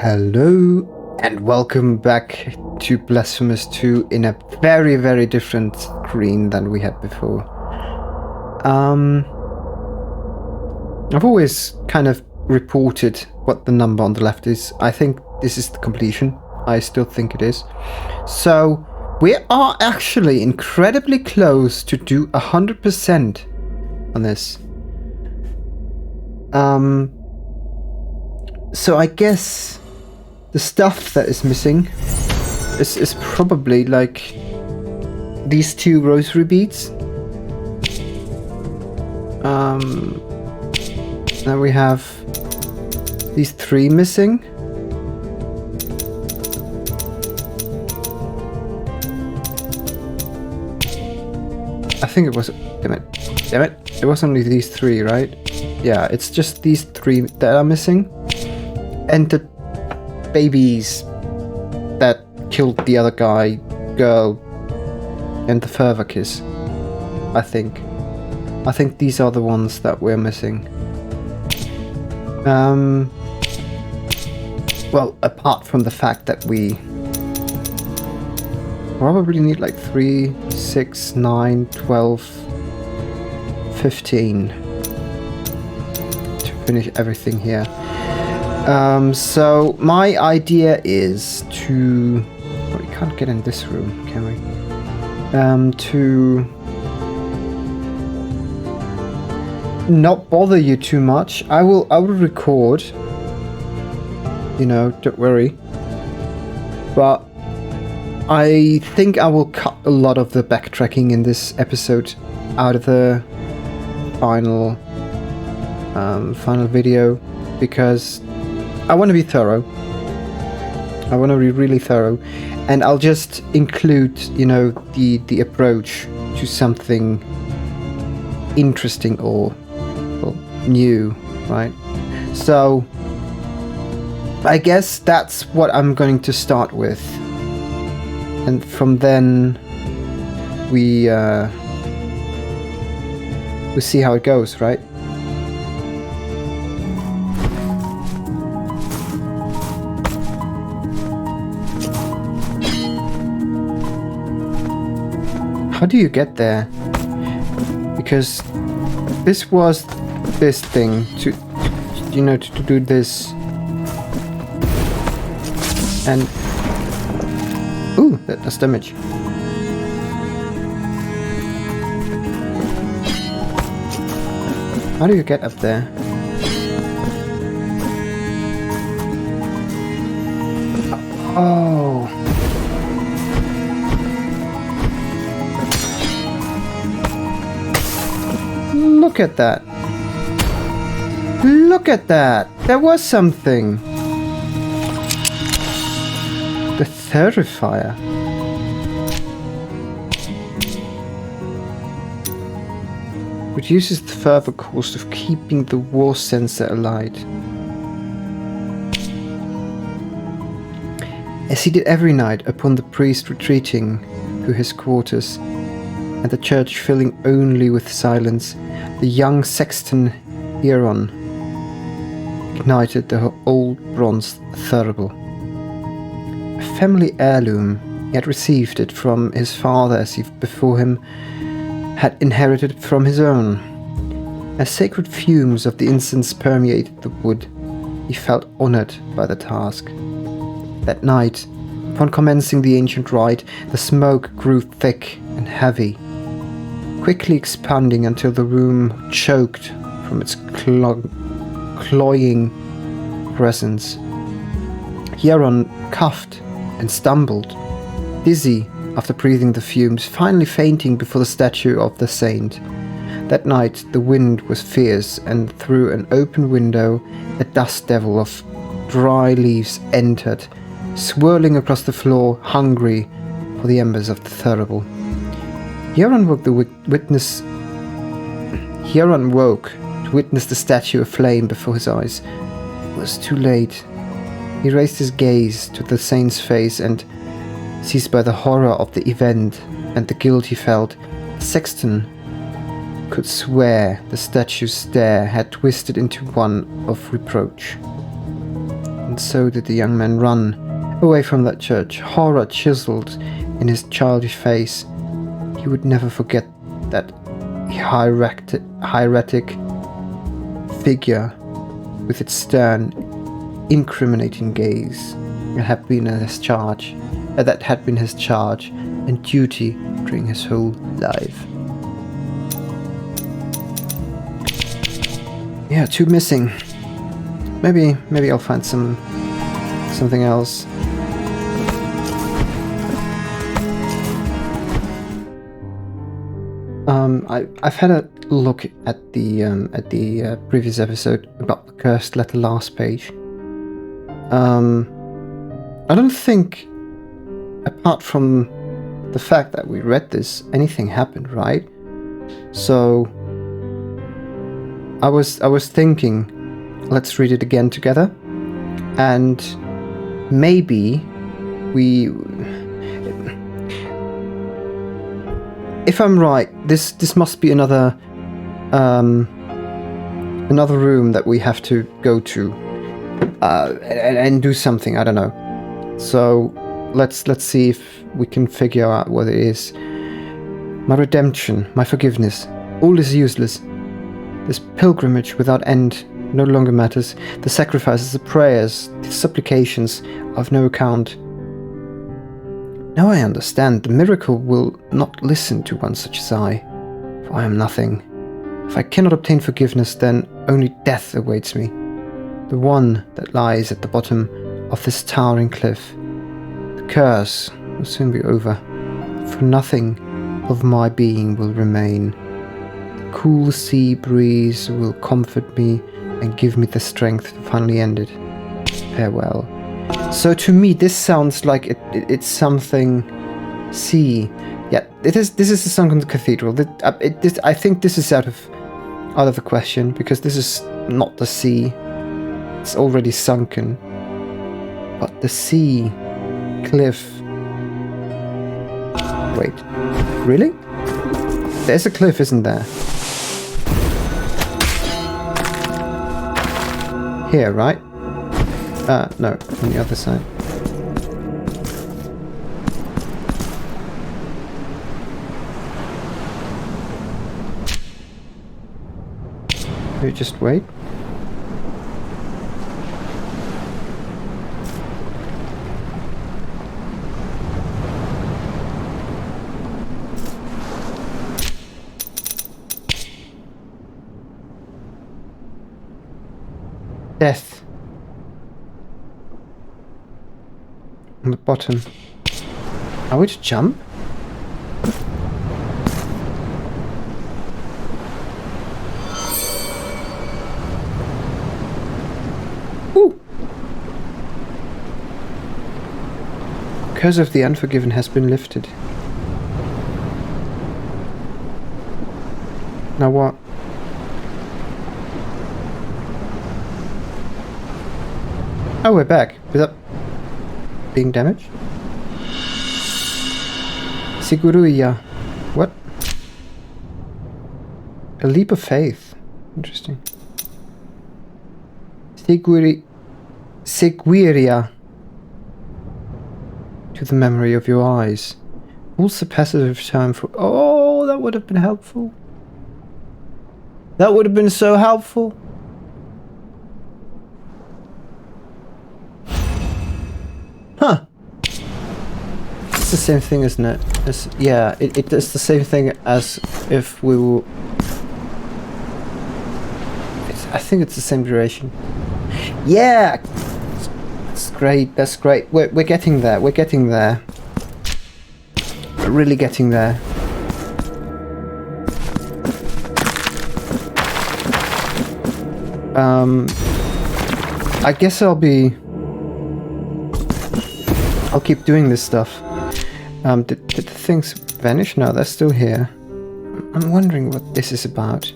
Hello and welcome back to Blasphemous 2 in a very, very different screen than we had before. I've always kind of reported what the number on the left is. I think this is the completion. I still think it is. So we are actually incredibly close to do 100% on this. So I guess the stuff that is missing is probably like these two rosary beads. Then we have these three missing. I think it was, damn it, it was only these three, right? Yeah, it's just these three that are missing. And the babies that killed the other girl, and the further kiss. I think these are the ones that we're missing. Well, apart from the fact that we probably need like 3, 6, 9, 12, 15 to finish everything here. So my idea is to... Oh, we can't get in this room, can we? To not bother you too much. I will record. You know, don't worry. But I think I will cut a lot of the backtracking in this episode out of the final video, because I want to be thorough. I want to be really thorough, and I'll just include, you know, the approach to something interesting or new, right? So I guess that's what I'm going to start with, and from then we see how it goes, right? How do you get there? Because this was this thing to do this. And ooh, that does damage. How do you get up there? Oh. Look at that. Look at that. There was something. The Terrifier. Reduces the further cost of keeping the war sensor alight. As he did every night upon the priest retreating to his quarters, and the church filling only with silence, the young sexton Hieron ignited the old bronze thurible. A family heirloom, he had received it from his father as he before him had inherited it from his own. As sacred fumes of the incense permeated the wood, he felt honored by the task. That night, upon commencing the ancient rite, the smoke grew thick and heavy, quickly expanding until the room choked from its cloying presence. Hieron coughed and stumbled, dizzy after breathing the fumes, finally fainting before the statue of the saint. That night the wind was fierce, and through an open window a dust devil of dry leaves entered, swirling across the floor, hungry for the embers of the thurible. Hieron woke to witness the statue aflame before his eyes. It was too late. He raised his gaze to the saint's face, and, seized by the horror of the event and the guilt he felt, the sexton could swear the statue's stare had twisted into one of reproach. and so did the young man run away from that church, horror chiseled in his childish face. He would never forget that hieratic figure with its stern, incriminating gaze that had been his charge and duty during his whole life. Yeah, 2 missing. Maybe I'll find something else. I've had a look at the previous episode about the cursed letter last page. I don't think, apart from the fact that we read this, anything happened, right? So I was thinking, let's read it again together, and maybe if I'm right, this must be another room that we have to go to and do something. I don't know. So let's see if we can figure out what it is. My redemption, my forgiveness, all is useless. This pilgrimage without end no longer matters. The sacrifices, the prayers, the supplications are of no account. Now I understand, the miracle will not listen to one such as I, for I am nothing. If I cannot obtain forgiveness, then only death awaits me, the one that lies at the bottom of this towering cliff. The curse will soon be over, for nothing of my being will remain. The cool sea breeze will comfort me and give me the strength to finally end it. Farewell. So to me, this sounds like it's something sea. Yeah, this is the sunken cathedral. I think this is out of the question, because this is not the sea. It's already sunken. But the sea cliff. Wait, really? There's a cliff, isn't there? Here, right? No, on the other side. We just wait. Death. On the bottom. Are we to jump? Ooh! Curse of the unforgiven has been lifted. Now what? Oh, we're back. Without being damaged? Siguruya. What? A leap of faith. Interesting. Seguiria. To the memory of your eyes. Also passive term for... Oh, that would have been helpful. That would have been so helpful. Huh. It's the same thing, isn't it? Yeah, it's the same thing as if we were... I think it's the same duration. Yeah! That's great, that's great. We're getting there, we're getting there. We're really getting there. I guess I'll keep doing this stuff. Did the things vanish? No, they're still here. I'm wondering what this is about.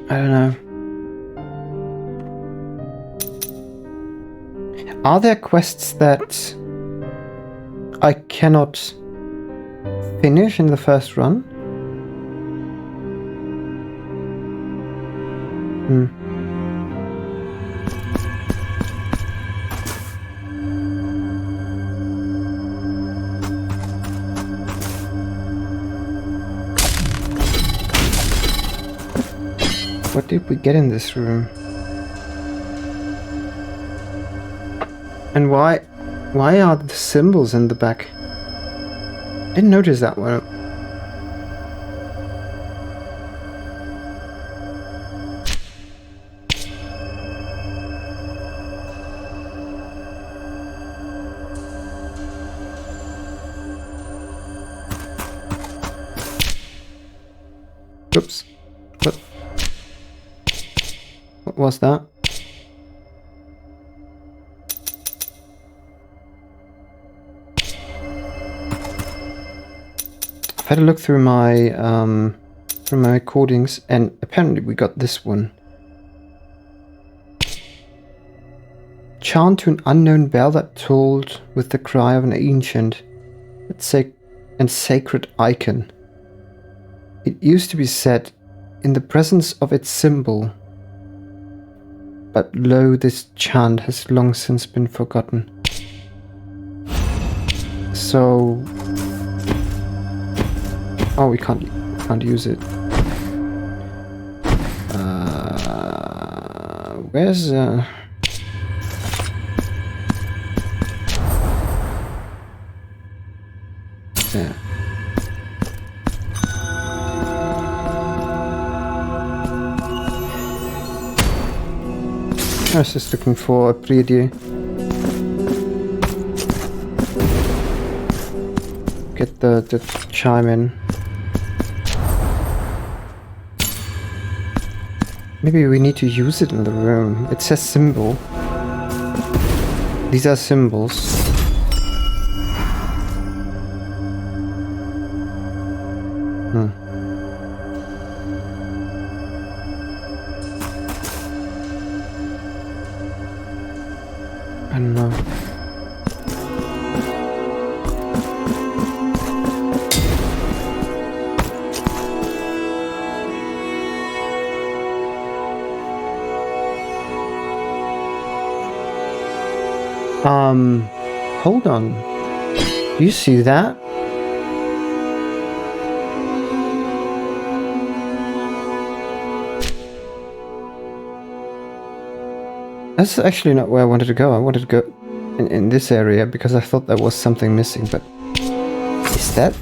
I don't know. Are there quests that I cannot finish in the first run? What did we get in this room? And why are the symbols in the back? Didn't notice that one. Oops. What was that? I've had a look through my recordings, and apparently we got this one. Chant to an unknown bell that tolled with the cry of an ancient and sacred icon. It used to be said, in the presence of its symbol, but lo, this chant has long since been forgotten. So... oh, we can't use it. Where's... there. I was just looking for a preview. Get the chime in. Maybe we need to use it in the room. It says symbol. These are symbols. I don't know. Hold on. Do you see that? That's actually not where I wanted to go. I wanted to go in this area because I thought there was something missing, but... is that...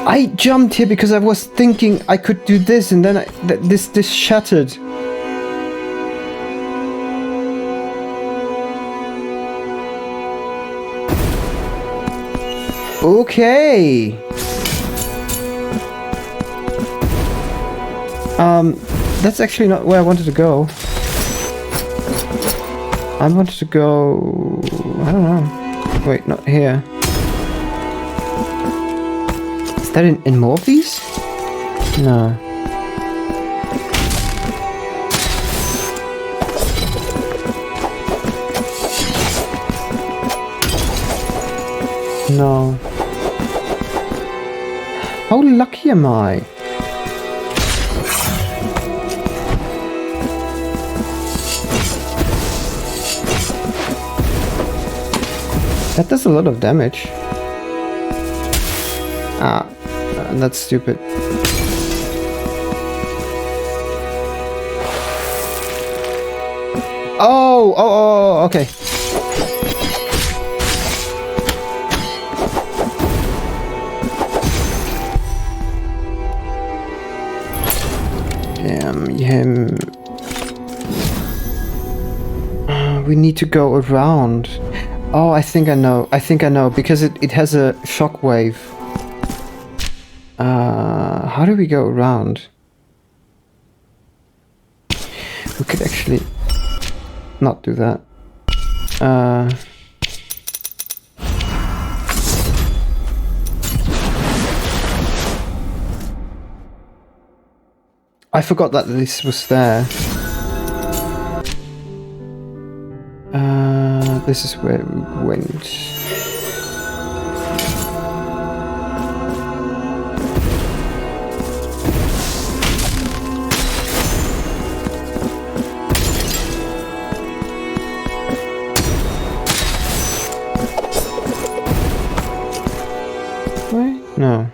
I jumped here because I was thinking I could do this, and then this shattered. Okay. That's actually not where I wanted to go. I wanted to go... I don't know. Wait, not here. Is that in more of these? No. No. How lucky am I? That does a lot of damage. Ah, that's stupid. Oh, okay. Damn him. We need to go around. Oh, I think I know. Because it has a shockwave. How do we go around? We could actually not do that. I forgot that this was there. This is where we went. Wait, no.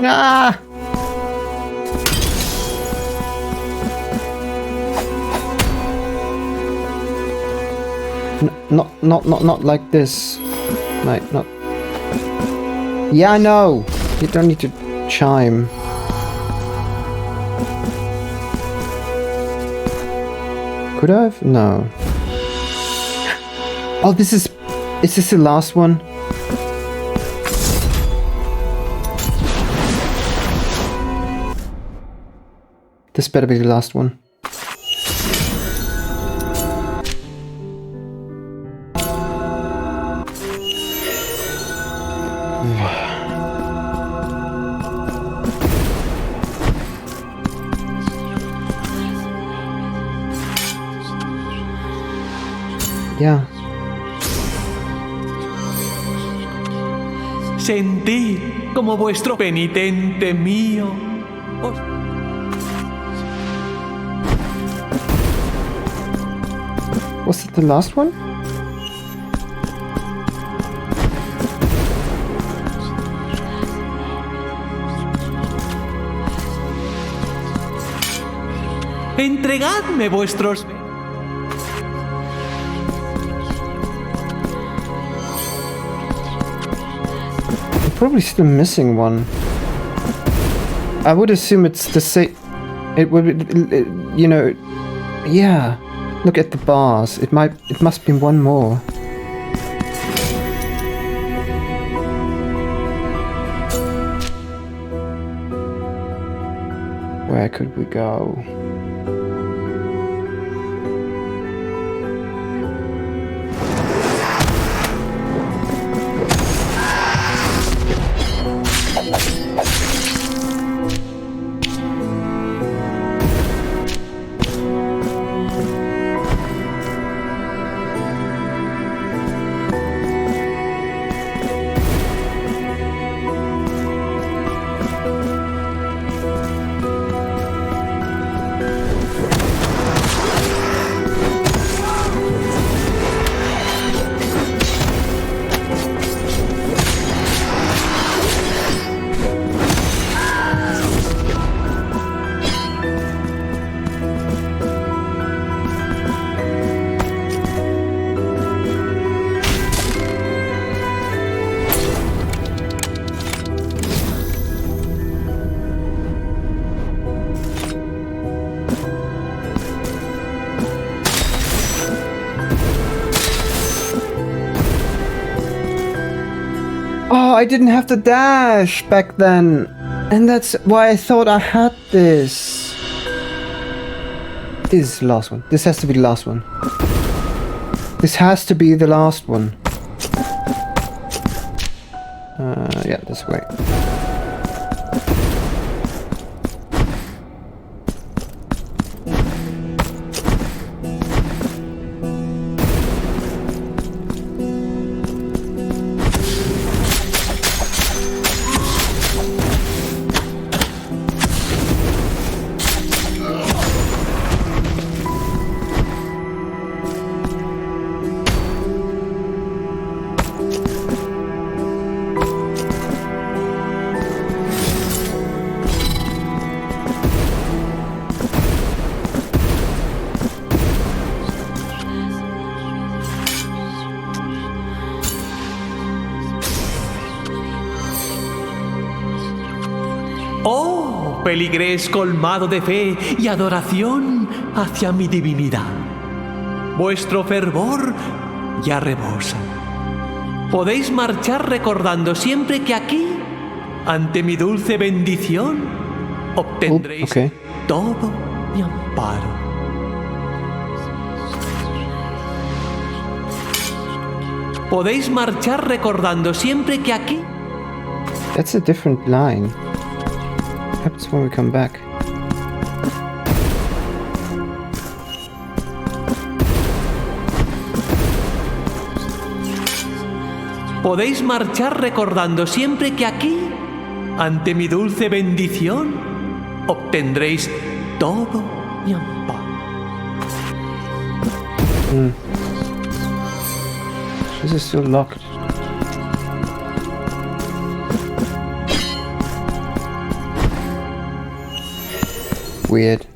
Ah! Not like this. Like, not. Yeah, I know. You don't need to chime. Could I have? No. Oh, this is. Is this the last one? This better be the last one. Yeah. Sentid como vuestro penitente mío. Was it the last one? Entregadme vuestros... I'm probably still missing one. I would assume it's the same. It would, you know, yeah. Look at the bars. It must be one more. Where could we go? Oh, I didn't have the dash back then. And that's why I thought I had this. This is the last one. This has to be the last one. This has to be the last one. Yeah, this way. ¡Oh, peligrés colmado de fe y adoración hacia mi divinidad! Vuestro fervor ya rebosa. Podéis marchar recordando siempre que aquí, ante mi dulce bendición, obtendréis okay. todo mi amparo. Podéis marchar recordando siempre que aquí... That's a different line. What happens when we come back? Podéis marchar recordando siempre que aquí, ante mi dulce bendición, obtendréis todo mi amparo. This is still locked. Weird.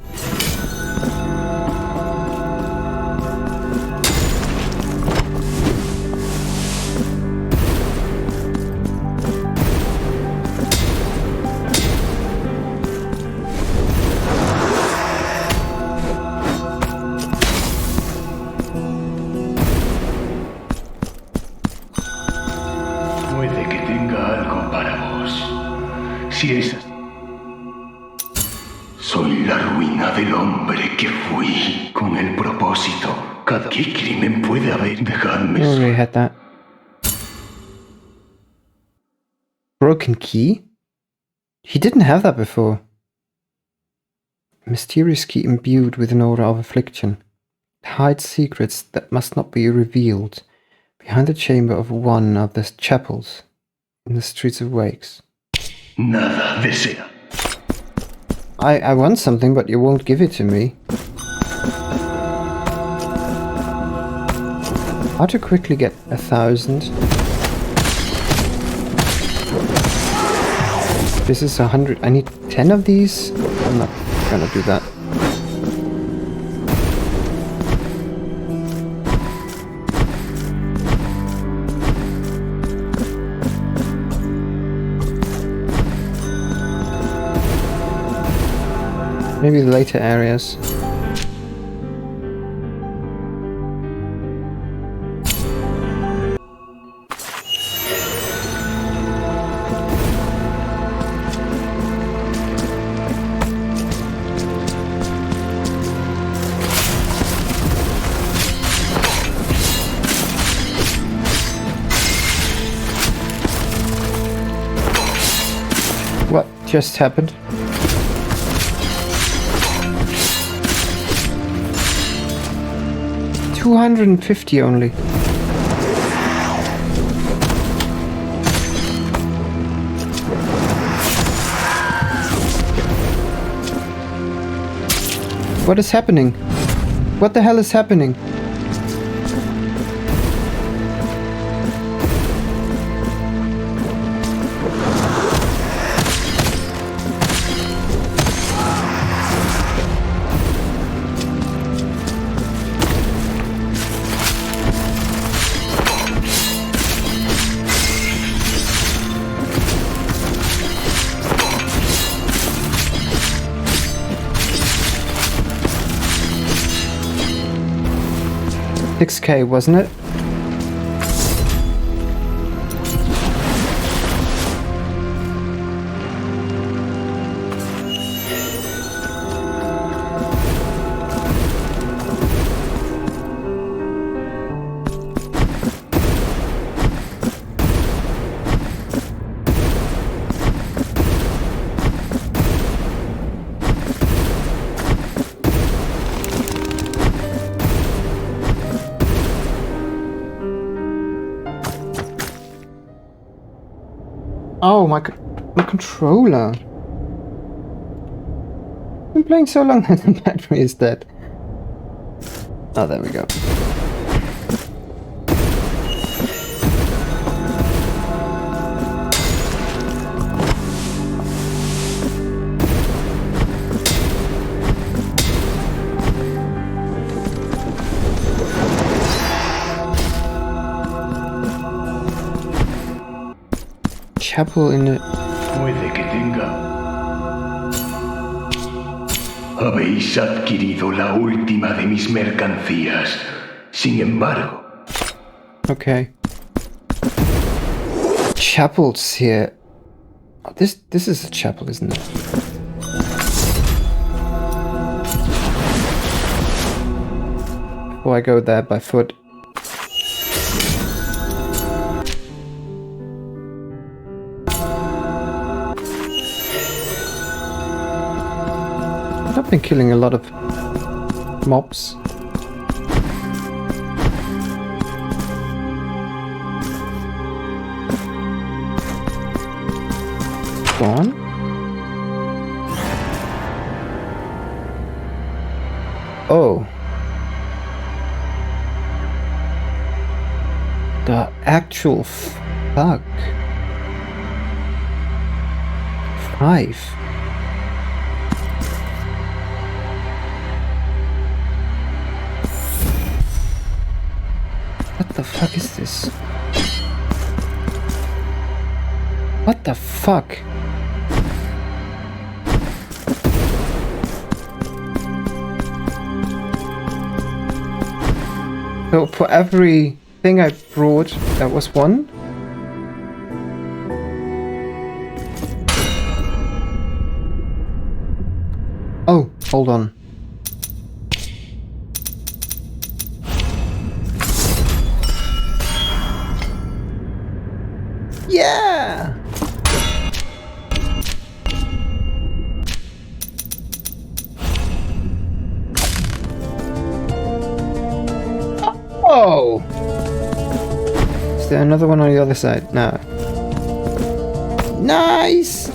Puede que tenga algo para vos. Si es así. Soy la ruina del hombre que fui con el propósito. ¿Qué crimen puede haber? Dejadme We already solo. had that. Broken key? He didn't have that before. Mysterious key imbued with an aura of affliction. It hides secrets that must not be revealed. Behind the chamber of one of the chapels in the streets of Wakes. Nada desea. I want something, but you won't give it to me. How to quickly get 1,000? This is 100. I need 10 of these. I'm not gonna do that. Maybe the later areas. What just happened? $250 only. What is happening? What the hell is happening? $6K, wasn't it? Oh, my controller. I've been playing so long that the battery is dead. Oh, there we go. Chapel in the... Puede que tenga. Habéis adquirido la última de mis mercancías. Sin embargo, Okay. chapels here. Oh, this is a chapel, isn't it? Before I go there by foot. I've been killing a lot of mobs. Gone. Oh. The actual fuck. 5. What the fuck is this? What the fuck? So for every thing I brought, that was 1? Oh, hold on. Yeah! Oh! Is there another one on the other side? No. Nice!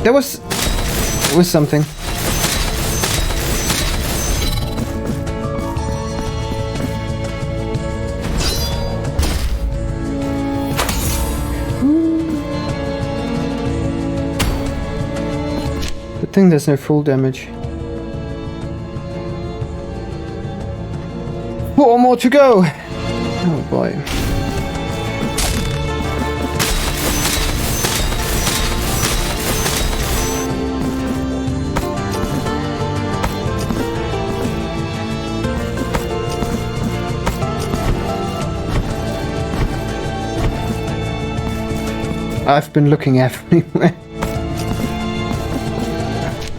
There was something. Good thing there's no full damage. 4 more to go! Oh boy. I've been looking everywhere.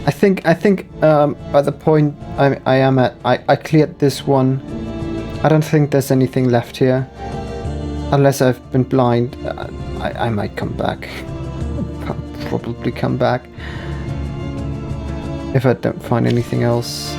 I think by the point I am at, I cleared this one. I don't think there's anything left here. Unless I've been blind. I might come back. I'll probably come back. If I don't find anything else.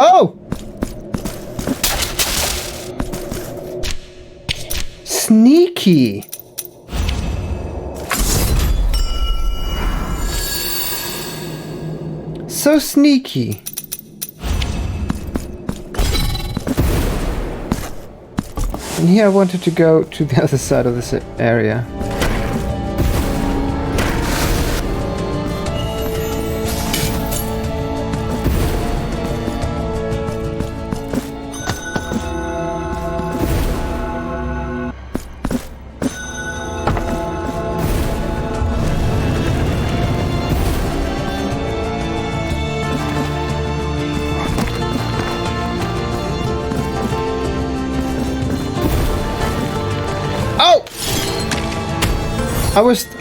Oh! Sneaky! So sneaky. And here I wanted to go to the other side of this area.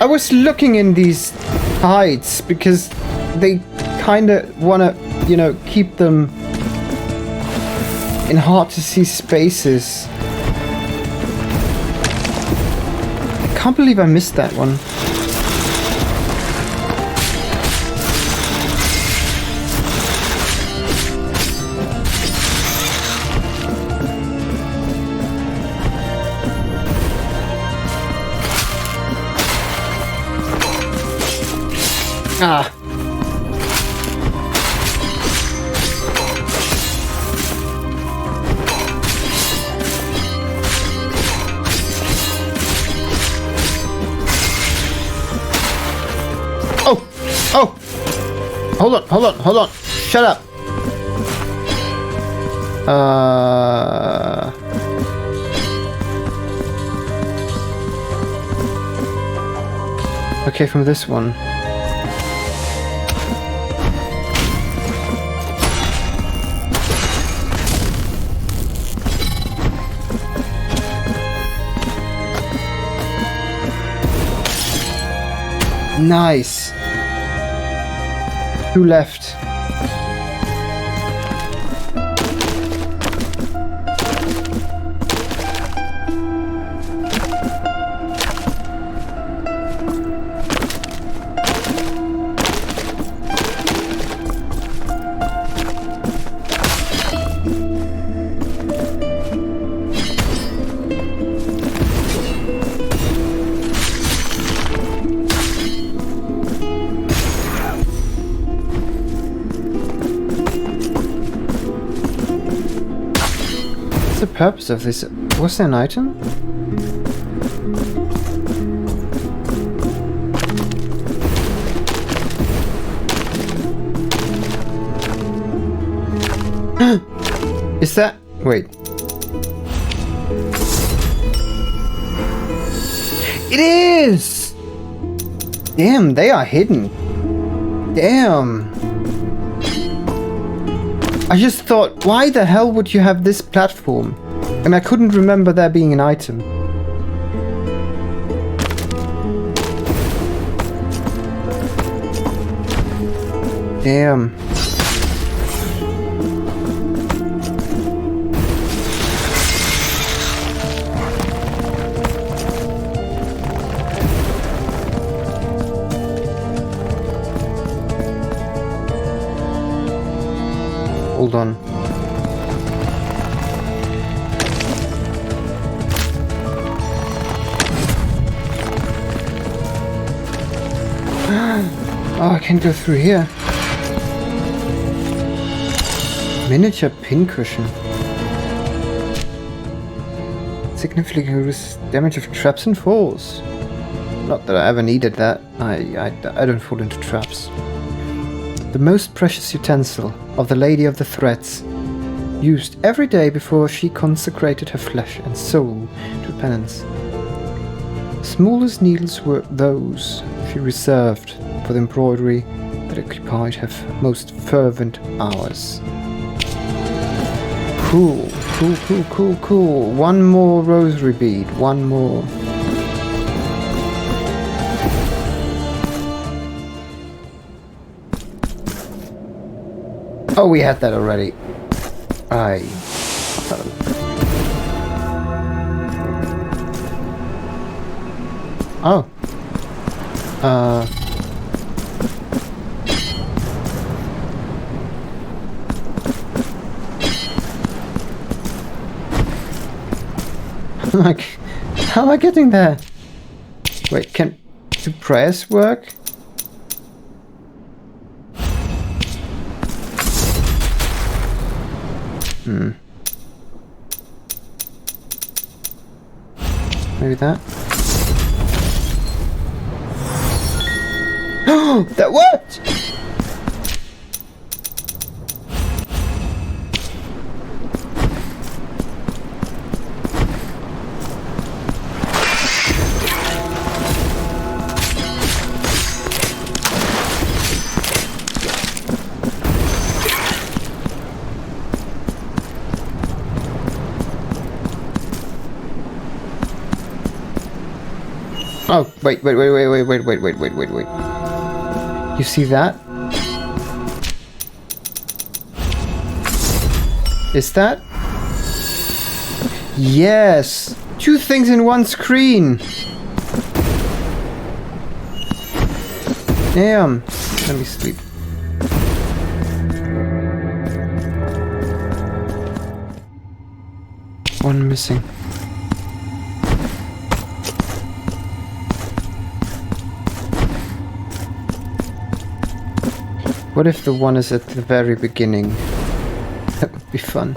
I was looking in these hides because they kind of want to, you know, keep them in hard to see spaces. I can't believe I missed that one. Ah! Oh! Oh! Hold on, hold on, hold on! Shut up! Okay, from this one. Nice! 2 left. What's the purpose of this? Was there an item? Is that... Wait. It is! Damn, they are hidden. Damn. I just thought, why the hell would you have this platform? And I couldn't remember there being an item. Damn. Hold on. Oh, I can't go through here. Miniature pincushion. Significantly reduces damage of traps and falls. Not that I ever needed that. I don't fall into traps. The most precious utensil of the Lady of the Threads, used every day before she consecrated her flesh and soul to penance. Smallest needles were those she reserved for the embroidery that occupied her most fervent hours. Cool, cool, cool, cool, cool. One more rosary bead, one more. Oh, we had that already. Oh. Like, how am I getting there? Wait, do prayers work? Maybe that? Oh, that worked! Oh, wait. You see that? Is that? Yes! 2 things in one screen! Damn! Let me sleep. One missing. What if the one is at the very beginning? That would be fun.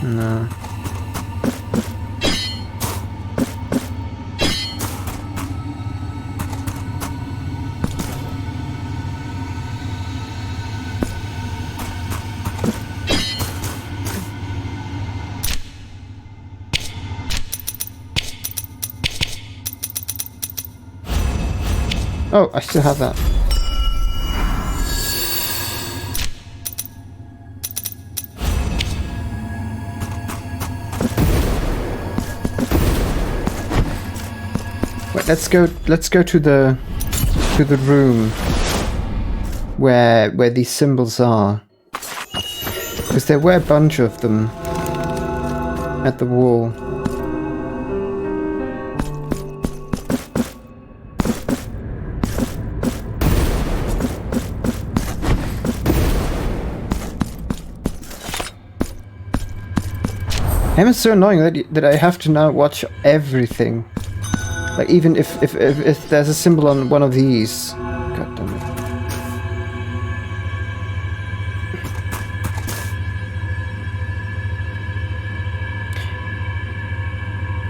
No. Oh, I still have that. Wait, let's go to the room where these symbols are. Because there were a bunch of them at the wall. It's so annoying that I have to now watch everything. Like even if there's a symbol on one of these. God damn it.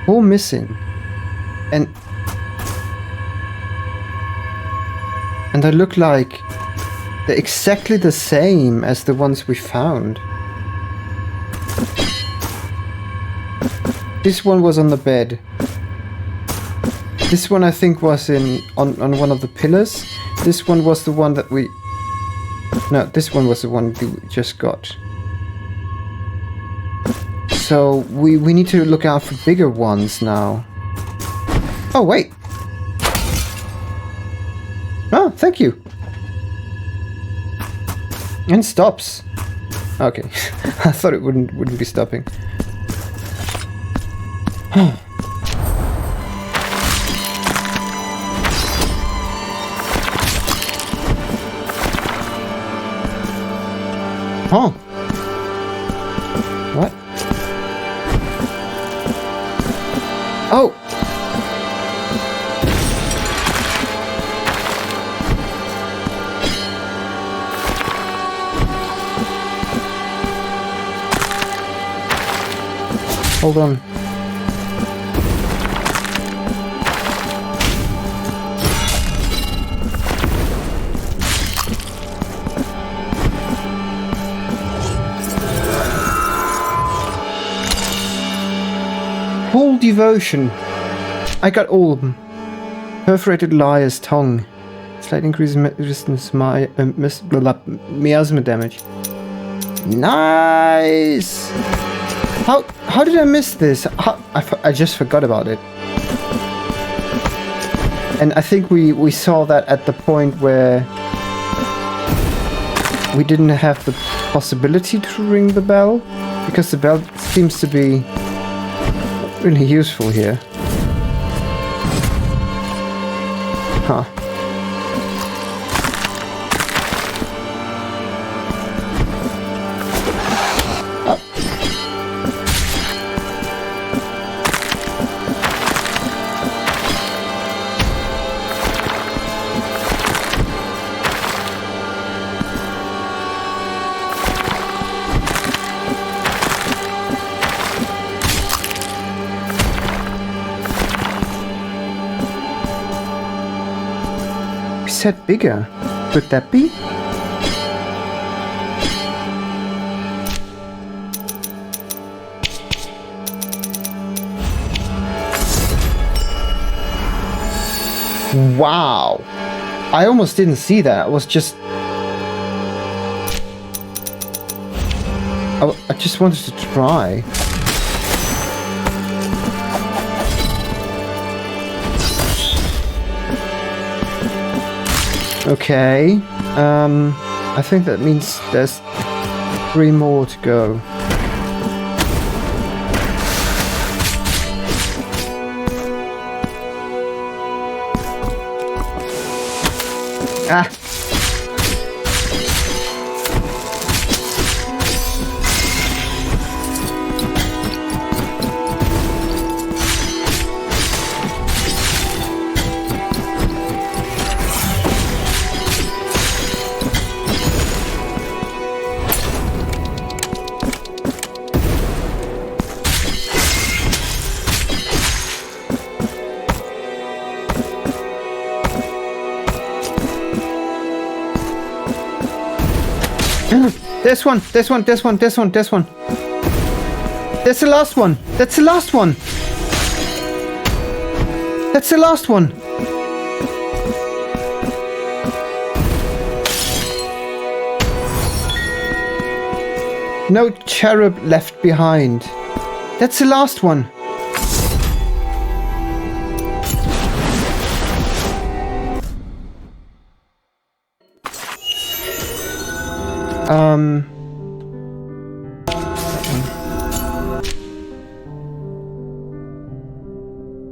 All missing. And they look like they're exactly the same as the ones we found. This one was on the bed. This one I think was on one of the pillars. This one was the one that we... No, this one was the one we just got. So we need to look out for bigger ones now. Oh, wait. Oh, thank you. And stops. Okay. I thought it wouldn't be stopping. Huh. What? Oh! Hold on. Full devotion. I got all of them. Perforated liar's tongue. Slight increase in resistance miasma damage. Nice! How did I miss this? I just forgot about it. And I think we saw that at the point where we didn't have the possibility to ring the bell, because the bell seems to be really useful here. Huh. Oh. Said bigger. Could that be? Wow. I almost didn't see that. I was just... I just wanted to try. Okay, I think that means there's 3 more to go. Ah! This one. This one. This one. This one. This one. That's the last one. That's the last one. That's the last one. No cherub left behind. That's the last one.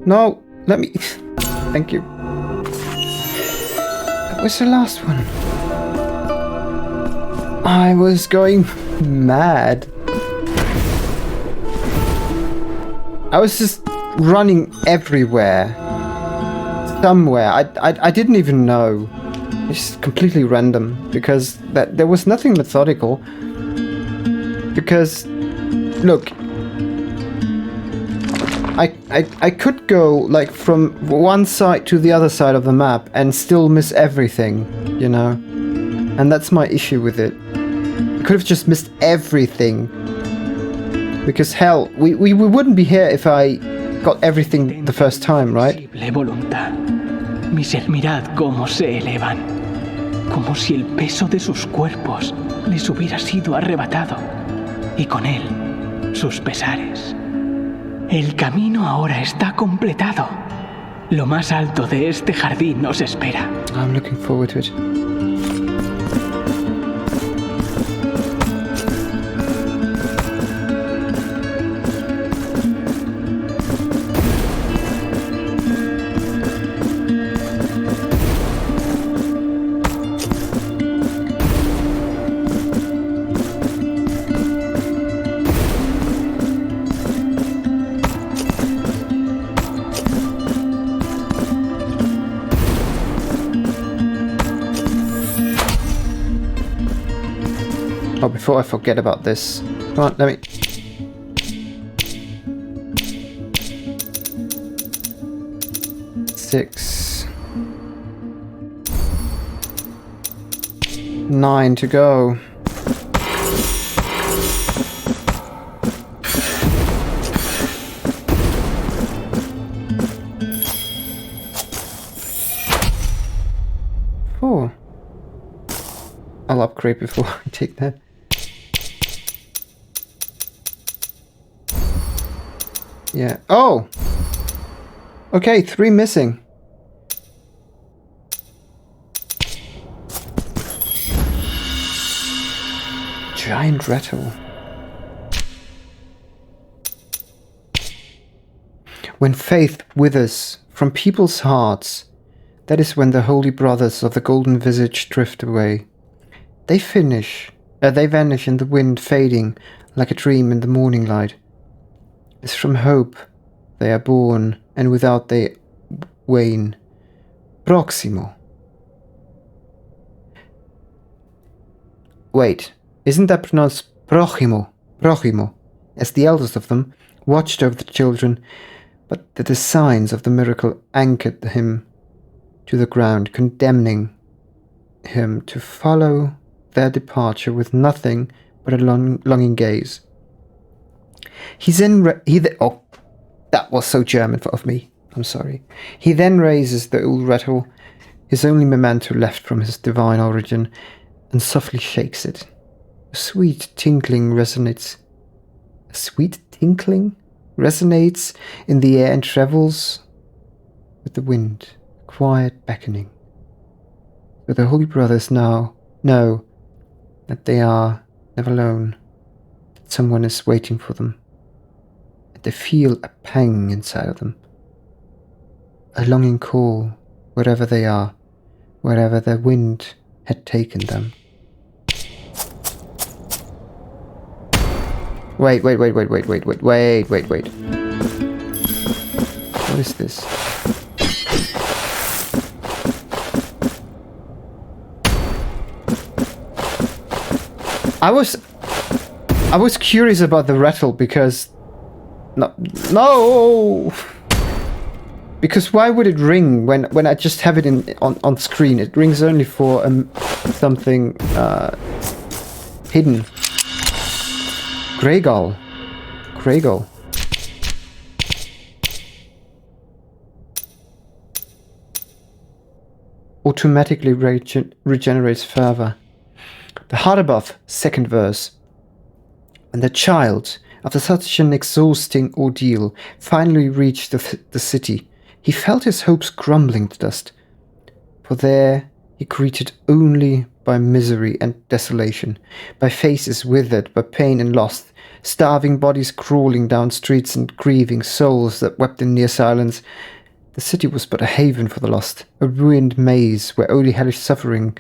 No, let me... Thank you. That was the last one. I was going mad. I was just running everywhere. Somewhere. I didn't even know. It's completely random. Because there was nothing methodical. Because... Look... I could go, like, from one side to the other side of the map and still miss everything, you know? And that's my issue with it. I could have just missed everything. Because, hell, we wouldn't be here if I got everything the first time, right? Mirad cómo se elevan, como si el peso de sus cuerpos les hubiera sido arrebatado, y con él sus pesares. El camino ahora está completado. Lo más alto de este jardín nos espera. I'm looking forward to it. Oh, before I forget about this. Come on, let me... Six... 9 to go. Four. I'll upgrade before I take that. Yeah. Oh! Okay, 3 missing. Giant rattle. When faith withers from people's hearts, that is when the holy brothers of the golden visage drift away. They vanish in the wind, fading like a dream in the morning light. As from hope they are born, and without they wane. Proximo. Wait, isn't that pronounced proximo? Proximo, as the eldest of them watched over the children, but the signs of the miracle anchored him to the ground, condemning him to follow their departure with nothing but a longing gaze. Oh, that was so German of me. I'm sorry. He then raises the old rattle, his only memento left from his divine origin, and softly shakes it. A sweet tinkling resonates in the air and travels with the wind, a quiet beckoning. But the holy brothers now know that they are never alone, that someone is waiting for them. They feel a pang inside of them, a longing call wherever they are, wherever the wind had taken them. Wait. What is this? I was curious about the rattle because... No! Because why would it ring when I just have it on screen? It rings only for something Hidden. Greygull. Greygull. Automatically regenerates further. The heart above, second verse. When the child, after such an exhausting ordeal, finally reached the city, he felt his hopes crumbling to dust. For there he greeted only by misery and desolation, by faces withered by pain and loss, starving bodies crawling down streets and grieving souls that wept in near silence. The city was but a haven for the lost, a ruined maze where only hellish suffering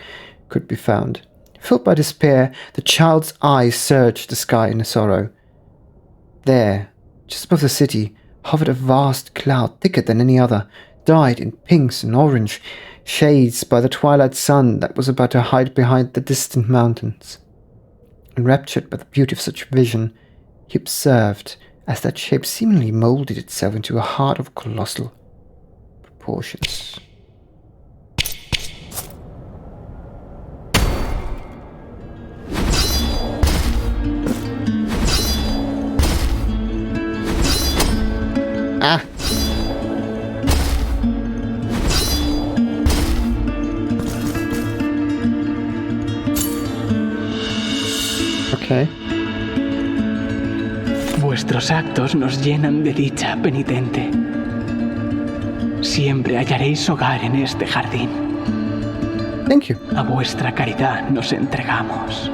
could be found. Filled by despair, the child's eyes searched the sky in sorrow. There, just above the city, hovered a vast cloud thicker than any other, dyed in pinks and orange, shades by the twilight sun that was about to hide behind the distant mountains. Enraptured by the beauty of such vision, he observed as that shape seemingly moulded itself into a heart of colossal proportions. Ah! Okay. Vuestros actos nos llenan de dicha, penitente. Siempre hallaréis hogar en este jardín. Thank you. A vuestra caridad nos entregamos.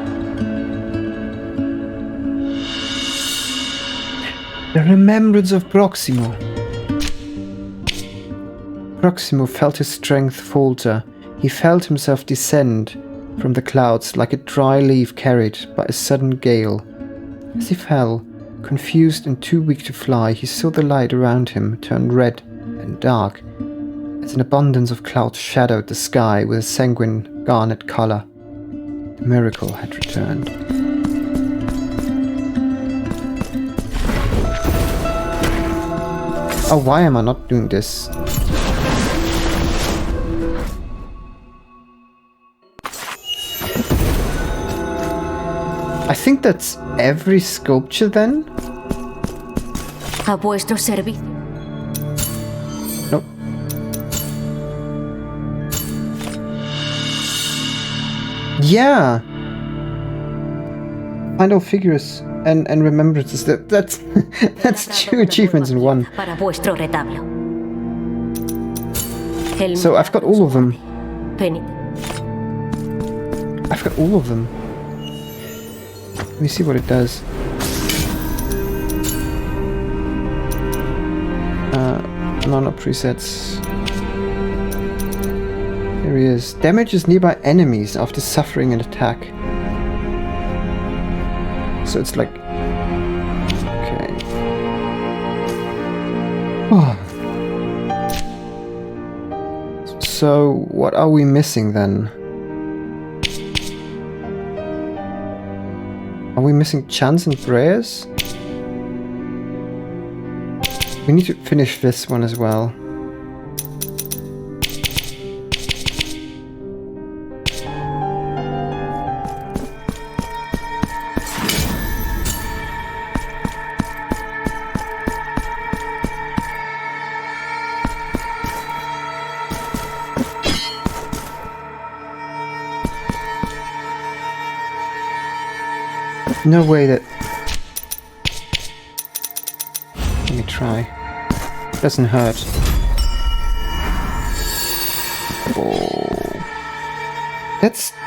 The remembrance of Proximo. Proximo felt his strength falter. He felt himself descend from the clouds like a dry leaf carried by a sudden gale. As he fell, confused and too weak to fly, he saw the light around him turn red and dark, as an abundance of clouds shadowed the sky with a sanguine garnet color. The miracle had returned. Oh, why am I not doing this? I think that's every sculpture then? A vuestro servicio. Nope. Yeah! Find all figures and remembrances. That's that's 2 achievements in one. Para vuestro retablo. So I've got all of them. Penny. I've got all of them. Let me see what it does. No, not presets. Here he is. Damages nearby enemies after suffering an attack. So it's like... Okay. Oh. So, what are we missing then? Are we missing chants and prayers? We need to finish this one as well. No way that... Let me try. Doesn't hurt. Oh.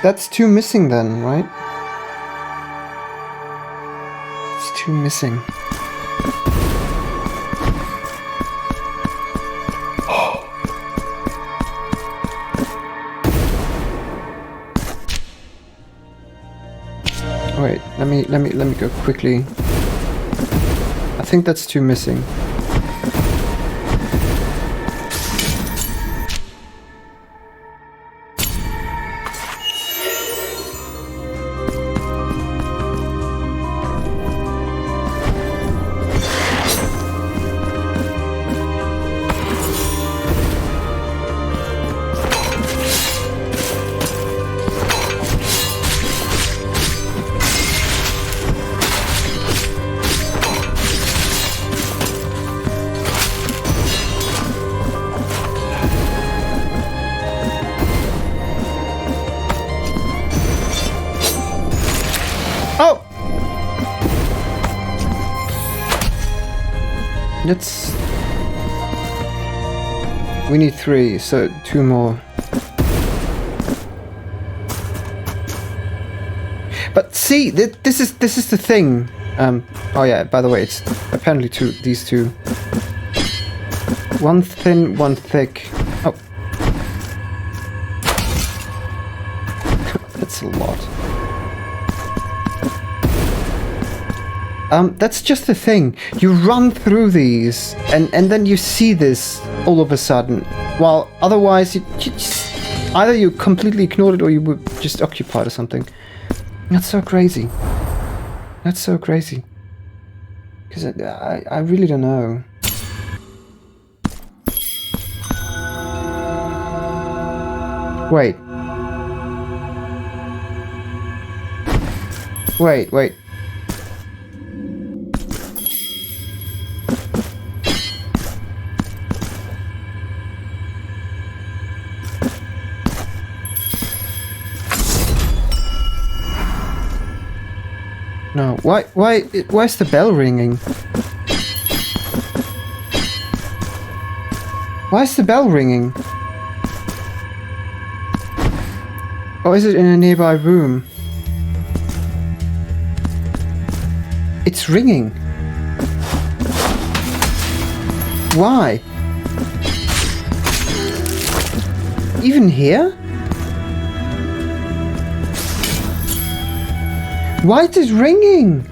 That's 2 missing then, right? It's 2 missing. Wait, let me go quickly. I think that's 2 missing. Let's... We need 3, so 2 more. But see, this is the thing. Oh yeah, by the way, it's apparently these two. One thin, one thick. Oh. That's a lot. That's just the thing. You run through these, and then you see this all of a sudden. While otherwise, you just, either you completely ignored it or you were just occupied or something. That's so crazy. That's so crazy. Because I really don't know. Wait. Wait. No, why's the bell ringing? Why is the bell ringing? Or is it in a nearby room? It's ringing. Why? Even here? Why is it ringing?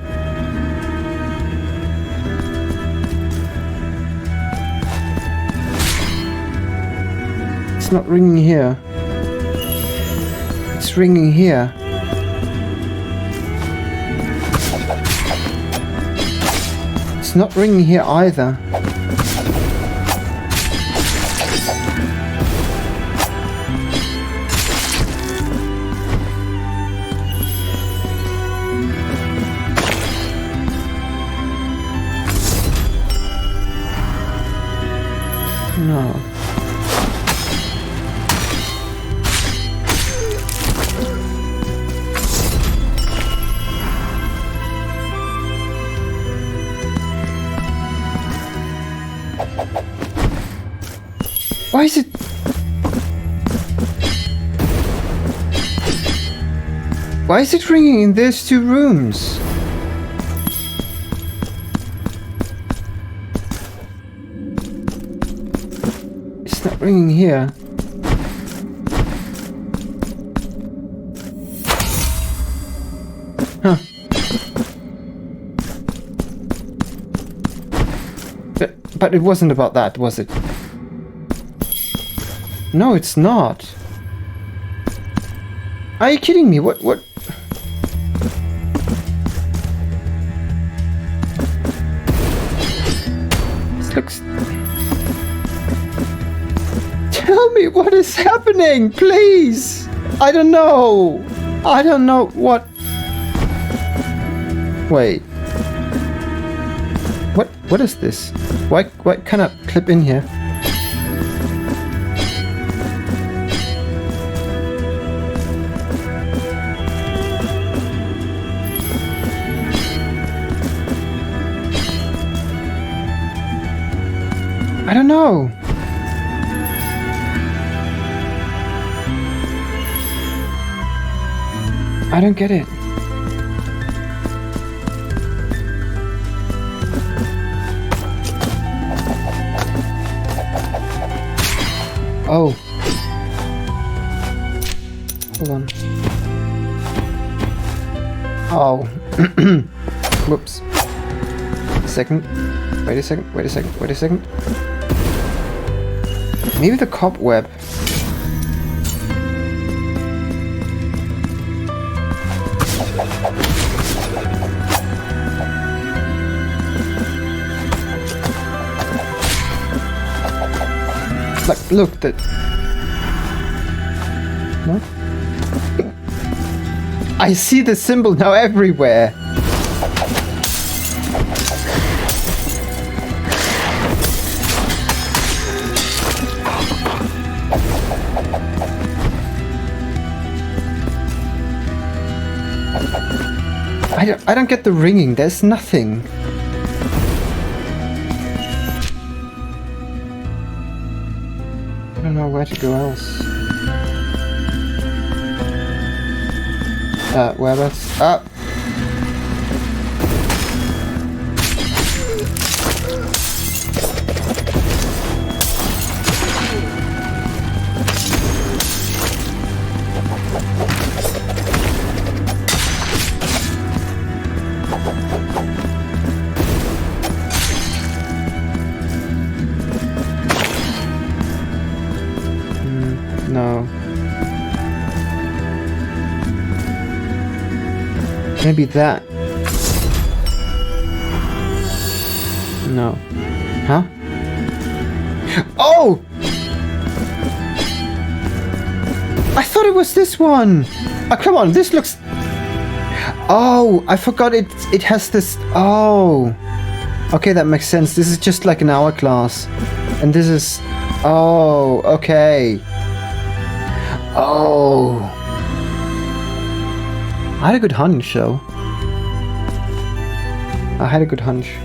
It's not ringing here. It's ringing here. It's not ringing here either. No. Why is it... Why is it ringing in these 2 rooms? It's not ringing here. Huh. But it wasn't about that, was it? No, it's not. Are you kidding me? What? This looks... Tell me what is happening, please! I don't know! I don't know what... Wait. What is this? Why can I clip in here? I don't know. I don't get it. Oh. Hold on. Oh. Whoops. Second. Wait a second. Maybe the cobweb. Like, look, that... No? I see the symbol now everywhere. I don't get the ringing. There's nothing. don't know where to go else. Whereabouts? Ah! No. Maybe that. No. Huh? Oh! I thought it was this one! Oh, come on, this looks... Oh, I forgot it has this... Oh! Okay, that makes sense. This is just like an hourglass. And this is... Oh, okay. Oh. I had a good hunch, though. I had a good hunch.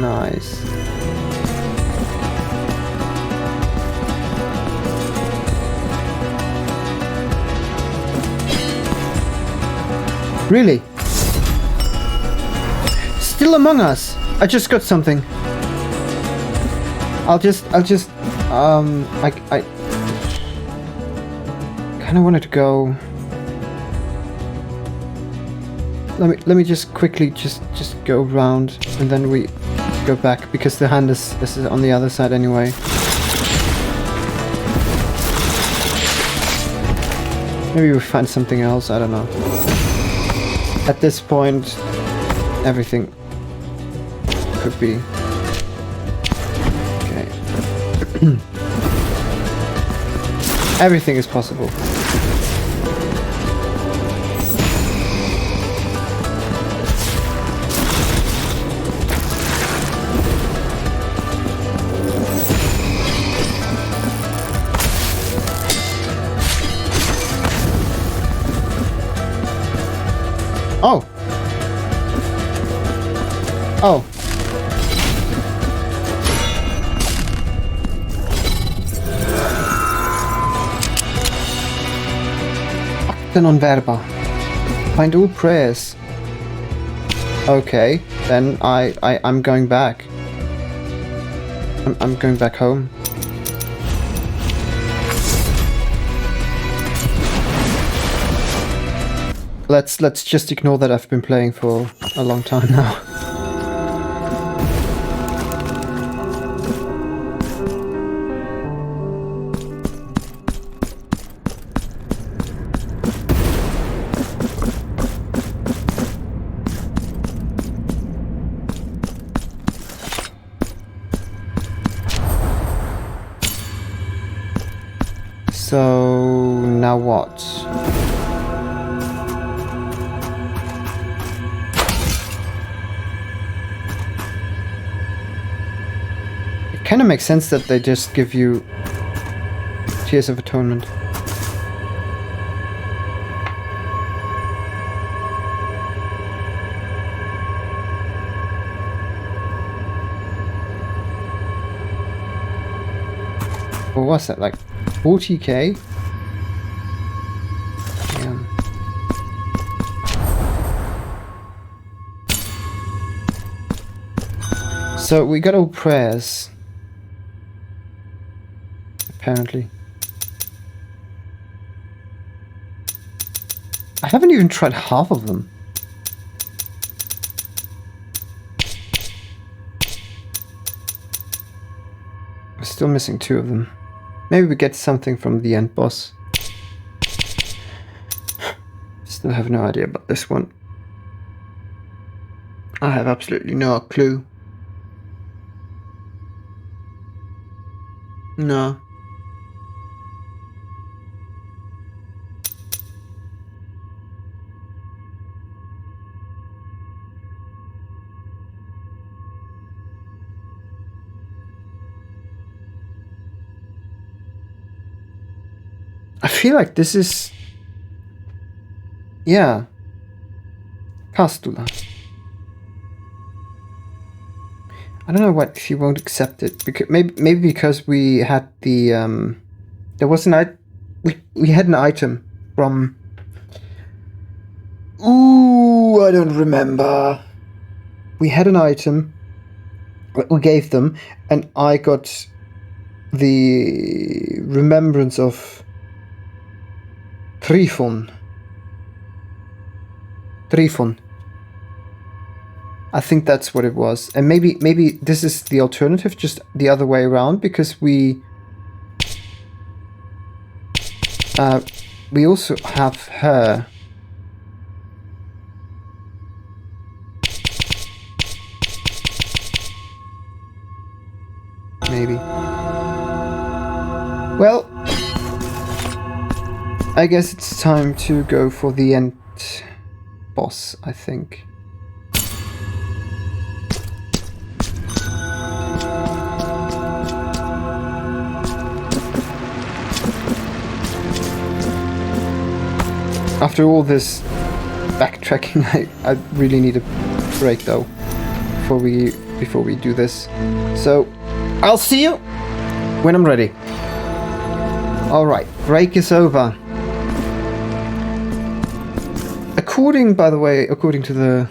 Nice. Really? Still Among Us. I just got something. I kind of wanted to go. Let me just quickly just go around and then we go back because the hand is on the other side anyway. Maybe we find something else. I don't know. At this point, everything could be. Everything is possible. Oh. Oh. Non verba. Find all prayers. Okay, then I'm going back. I'm going back home. Let's just ignore that I've been playing for a long time now. So now what? It kind of makes sense that they just give you Tears of Atonement. What was that, like 40k? Damn. So we got all prayers. Apparently. I haven't even tried half of them. We're still missing 2 of them. Maybe we get something from the end boss. Still have no idea about this one. I have absolutely no clue. No. I feel like this is... Yeah. Castula. I don't know what she won't accept it. Because maybe because we had the there was an we had an item from. Ooh, I don't remember. We had an item that we gave them, and I got the remembrance of Trifon. I think that's what it was. And maybe this is the alternative, just the other way around, because we also have her. Maybe. Well, I guess it's time to go for the end boss, I think. After all this backtracking, I really need a break though before we do this. So I'll see you when I'm ready. Alright, break is over. According to the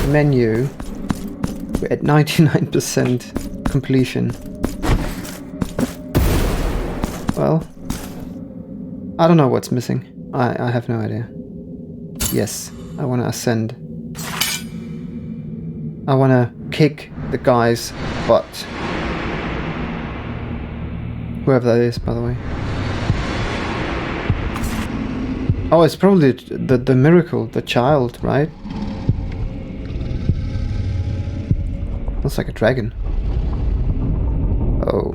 menu, we're at 99% completion. Well, I don't know what's missing. I have no idea. Yes, I want to ascend. I want to kick the guy's butt. Whoever that is, by the way. Oh, it's probably the miracle, the child, right? Looks like a dragon. Oh.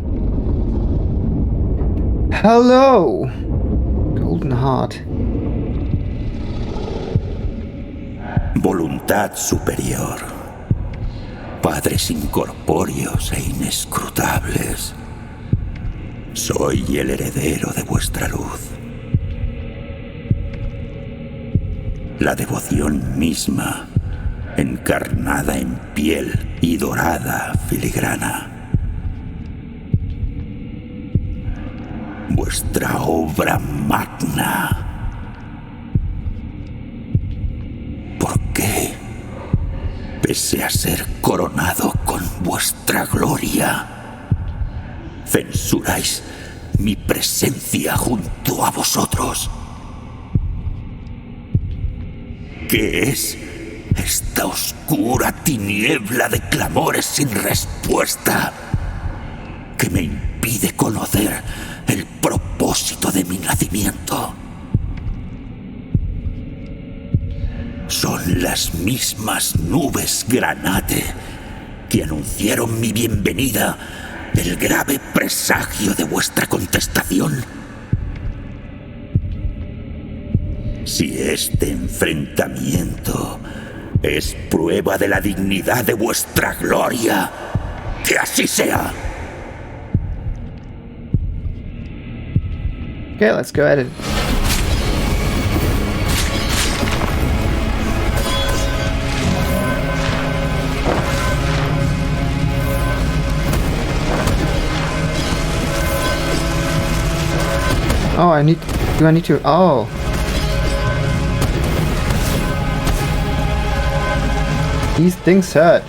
Hello! Golden heart. Voluntad superior. Padres incorpóreos e inescrutables. Soy el heredero de vuestra luz. La devoción misma, encarnada en piel y dorada filigrana. Vuestra obra magna. ¿Por qué, pese a ser coronado con vuestra gloria, censuráis mi presencia junto a vosotros? ¿Qué es esta oscura tiniebla de clamores sin respuesta que me impide conocer el propósito de mi nacimiento? Son las mismas nubes granate que anunciaron mi bienvenida el grave presagio de vuestra contestación. Si este enfrentamiento es prueba de la dignidad de vuestra gloria, que así sea. Okay, let's go at it. Oh, do I need to, oh. These things hurt.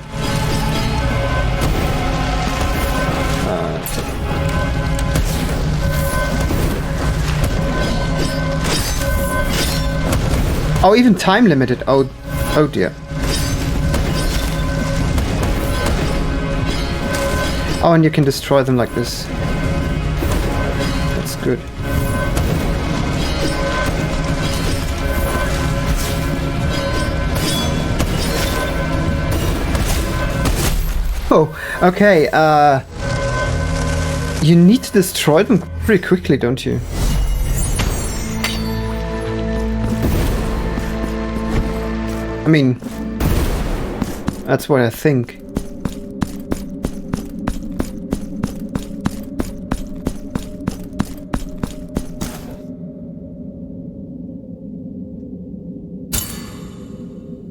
Oh, even time limited. Oh dear. Oh, and you can destroy them like this. That's good. Oh, okay, you need to destroy them pretty quickly, don't you? I mean, that's what I think.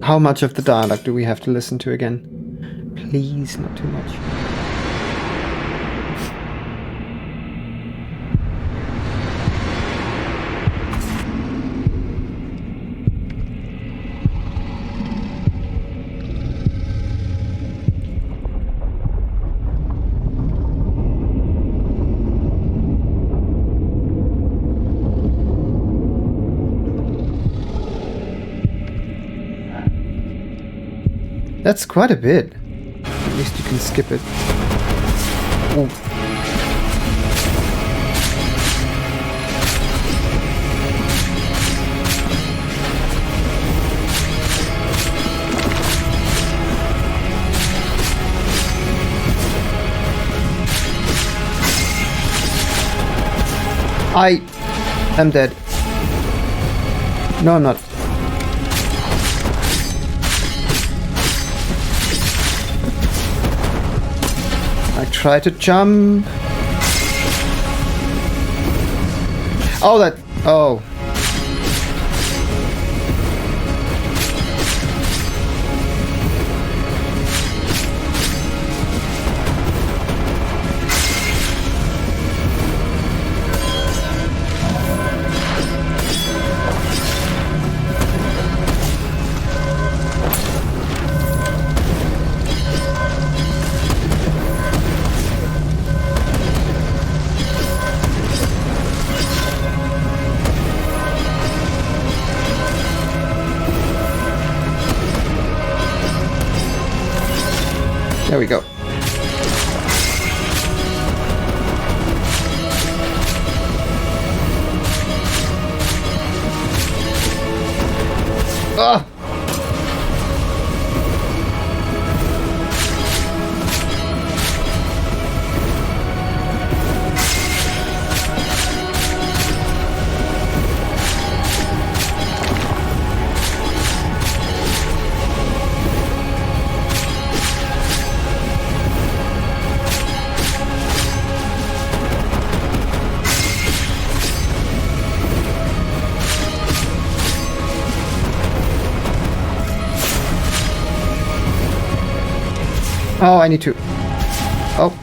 How much of the dialogue do we have to listen to again? Please, not too much. That's quite a bit. At least you can skip it. Ooh. I am dead. No, I'm not. I try to jump. Oh, that. Oh. There we go. Ah! Oh, I need to. Oh.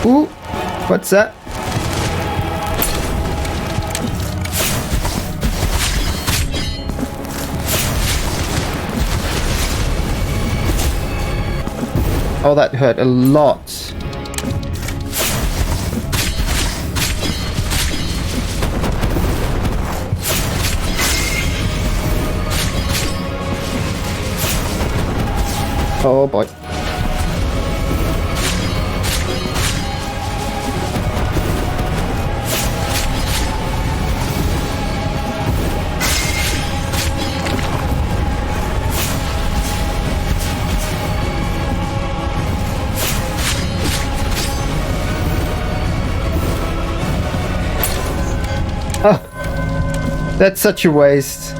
Ooh, what's that? Oh, that hurt a lot. Oh boy. Oh, that's such a waste.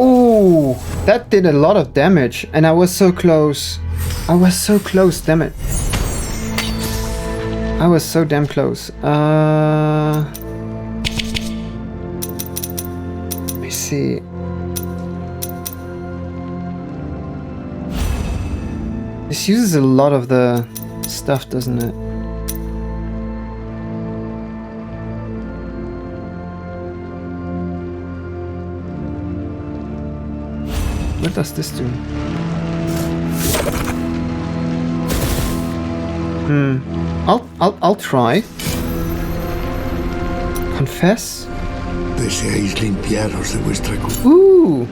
Oh, that did a lot of damage, and I was so close. I was so close, damn it. I was so damn close. Let me see. This uses a lot of the stuff, doesn't it? What does this do? I'll try. Confess. Deseáis limpiaros de vuestra culpa. Ooh.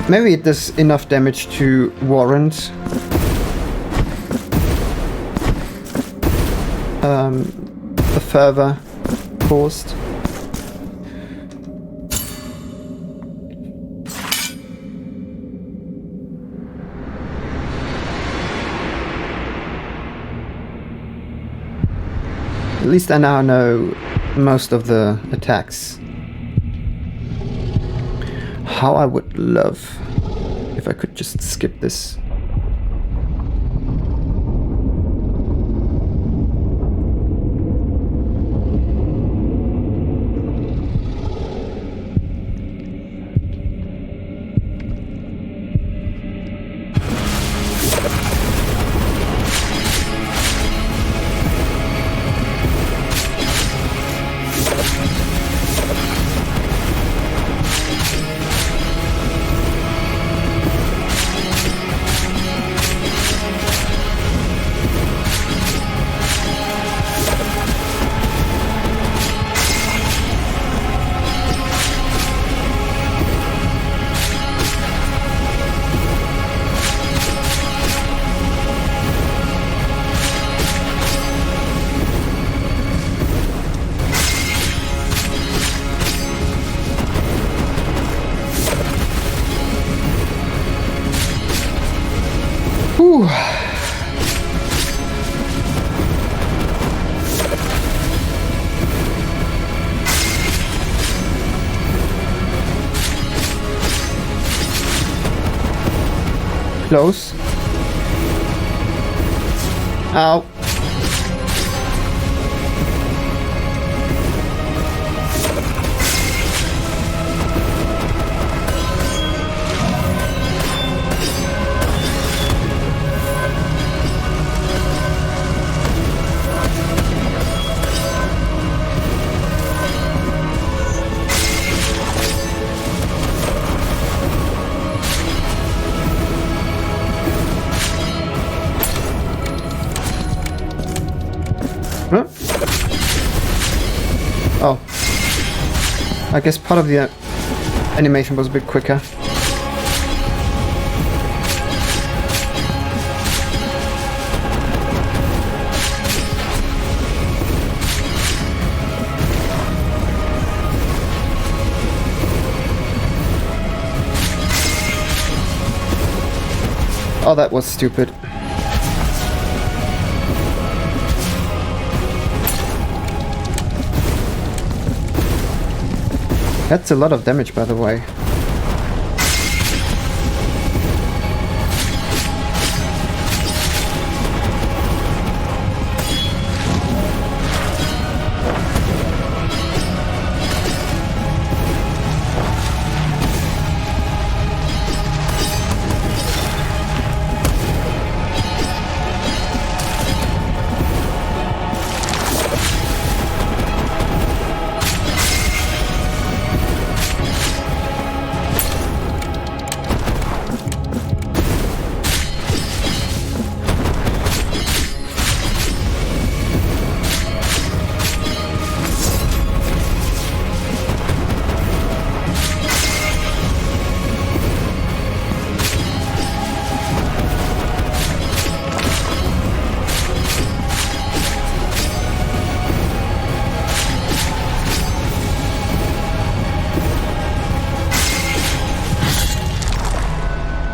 Maybe it does enough damage to warrant the further paused. At least I now know most of the attacks. How I would love if I could just skip this. Whew. Close. Ow. Huh? Oh. I guess part of the animation was a bit quicker. Oh, that was stupid. That's a lot of damage, by the way.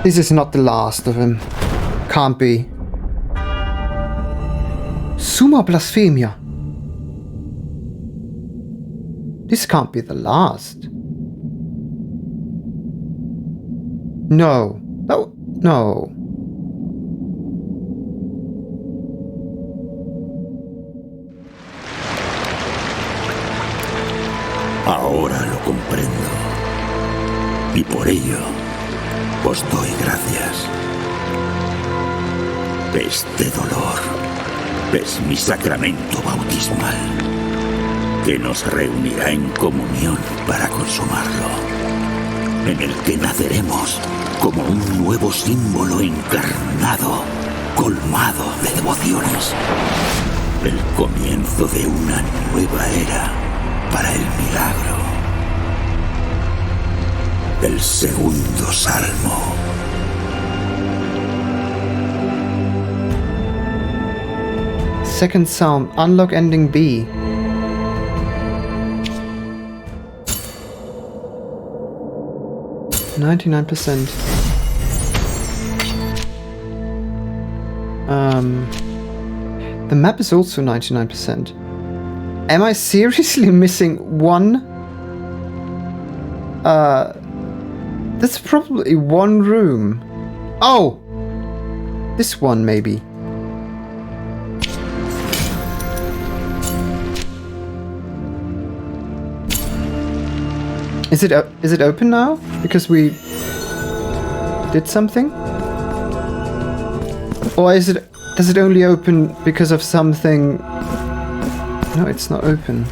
This is not the last of him. Can't be. Summa Blasphemia. This can't be the last. No. No. No. Ahora lo comprendo. Y por ello os doy gracias. Este dolor es mi sacramento bautismal, que nos reunirá en comunión para consumarlo, en el que naceremos como un nuevo símbolo encarnado, colmado de devociones. El comienzo de una nueva era para el milagro. El segundo salmo. Second Psalm, unlock ending B. 99%. The map is also 99%. Am I seriously missing one? That's probably one room. Oh! This one, maybe. Is it open now? Because we did something? Or does it only open because of something? No, it's not open.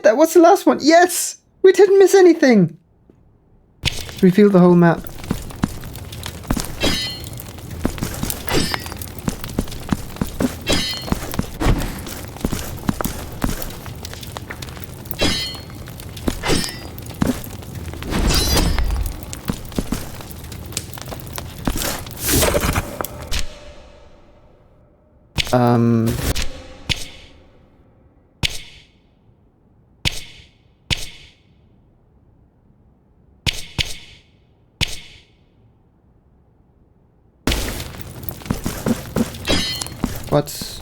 That was the last one. Yes! We didn't miss anything! Reveal the whole map. What's...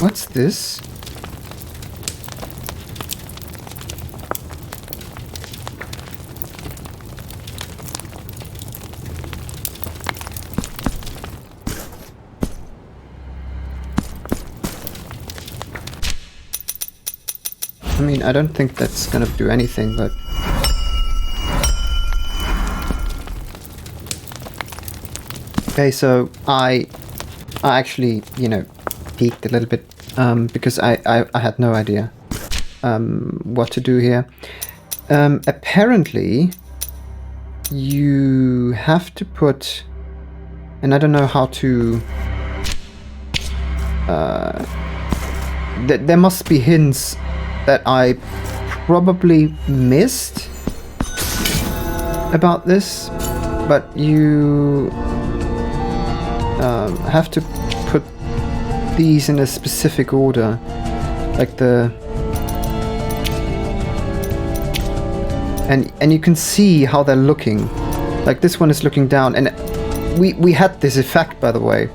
What's this? I mean, I don't think that's gonna do anything, but... Okay, so I actually, you know, peeked a little bit, because I had no idea what to do here. Apparently, you have to put... And I don't know how to... there must be hints that I probably missed about this, but you have to put these in a specific order, like the... And you can see how they're looking. Like this one is looking down, and we had this effect, by the way,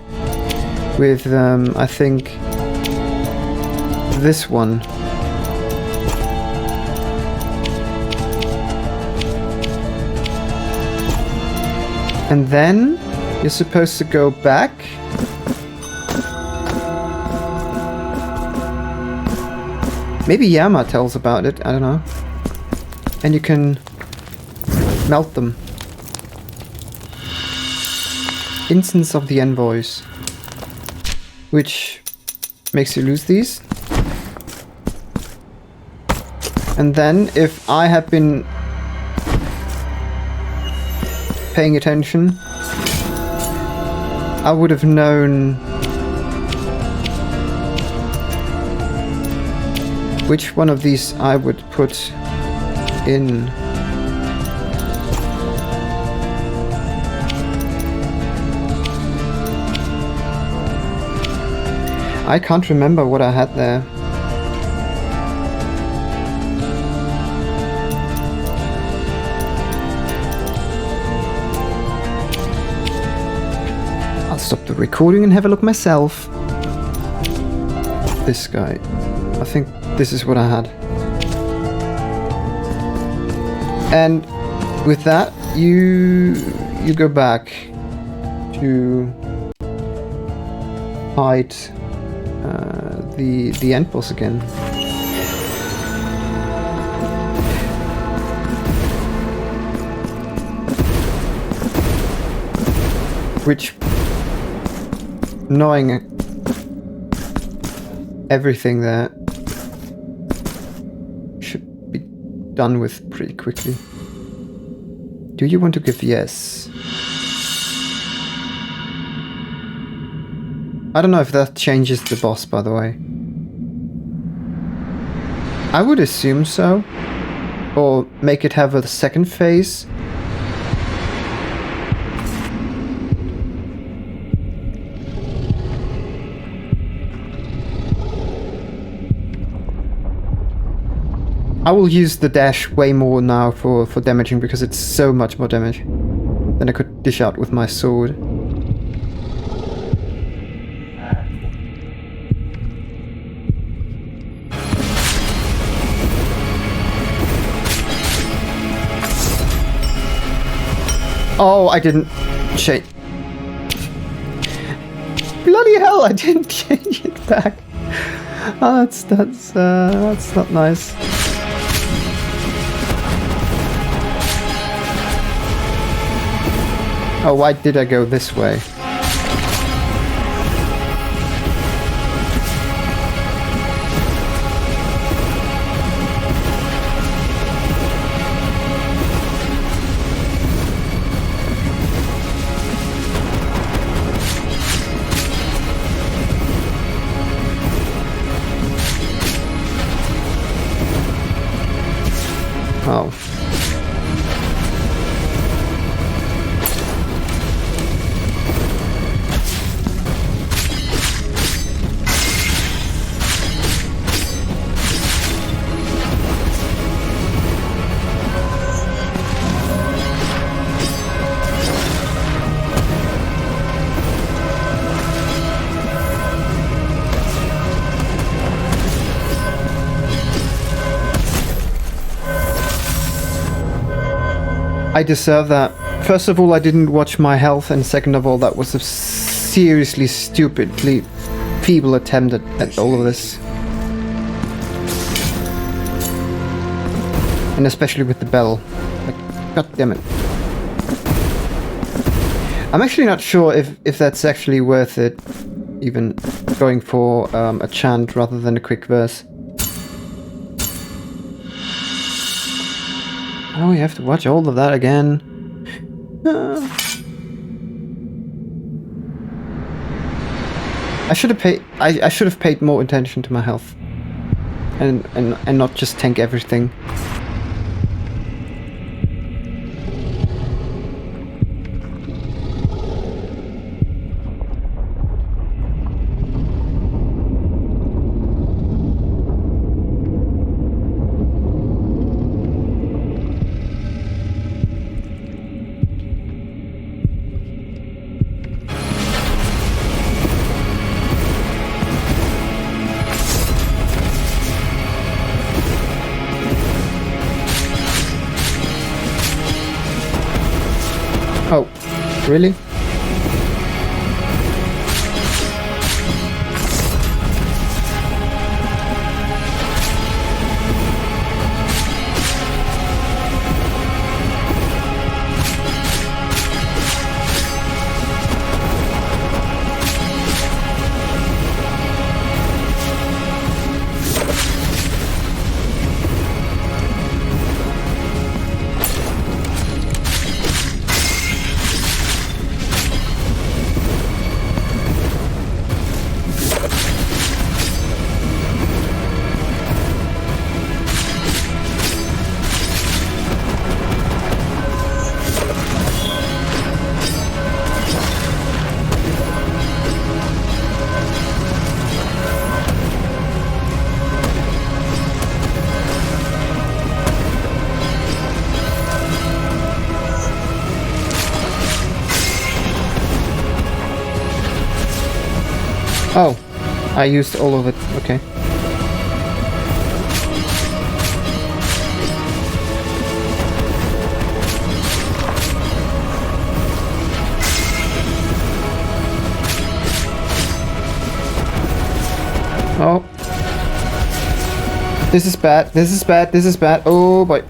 with I think this one. And then you're supposed to go back. Maybe Yama tells about it, I don't know. And you can melt them. Instance of the envoys. Which makes you lose these. And then if I had been paying attention, I would have known which one of these I would put in. I can't remember what I had there. I'll stop the recording and have a look myself. This guy. I think this is what I had. And with that, you go back to hide the end boss again. Which, knowing everything there, should be done with pretty quickly. Do you want to give yes? I don't know if that changes the boss, by the way. I would assume so. Or make it have a second phase. I will use the dash way more now for damaging because it's so much more damage than I could dish out with my sword. Oh, I didn't change. Bloody hell! I didn't change it back. Oh, that's not nice. Oh, why did I go this way? Oh. I deserve that. First of all, I didn't watch my health, and second of all, that was a seriously stupidly feeble attempt at all of this. And especially with the bell. Like, god damn it. I'm actually not sure if that's actually worth it, even going for a chant rather than a quick verse. Oh, we have to watch all of that again. I should have paid. I should have paid more attention to my health, and not just tank everything. Oh, really? Oh, I used all of it. Okay. Oh. This is bad. This is bad. This is bad. Oh boy.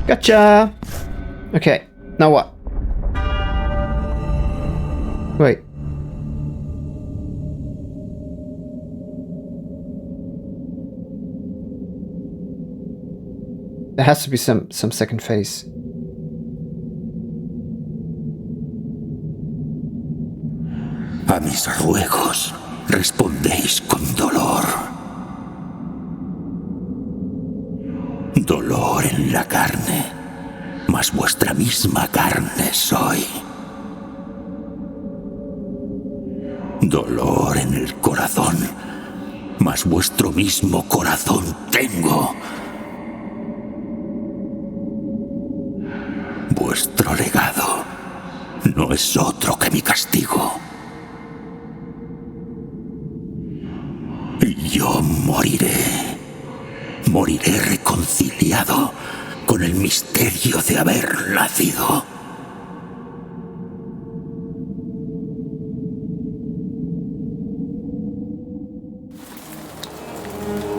Gotcha! Okay, now what? Wait. There has to be some second phase. A mis ruegos respondéis con dolor. Dolor en la carne, mas vuestra misma carne soy. Dolor en el corazón, mas vuestro mismo corazón tengo. Vuestro legado no es otro que mi castigo. Y yo moriré. Moriré reconciliado con el misterio de haber nacido.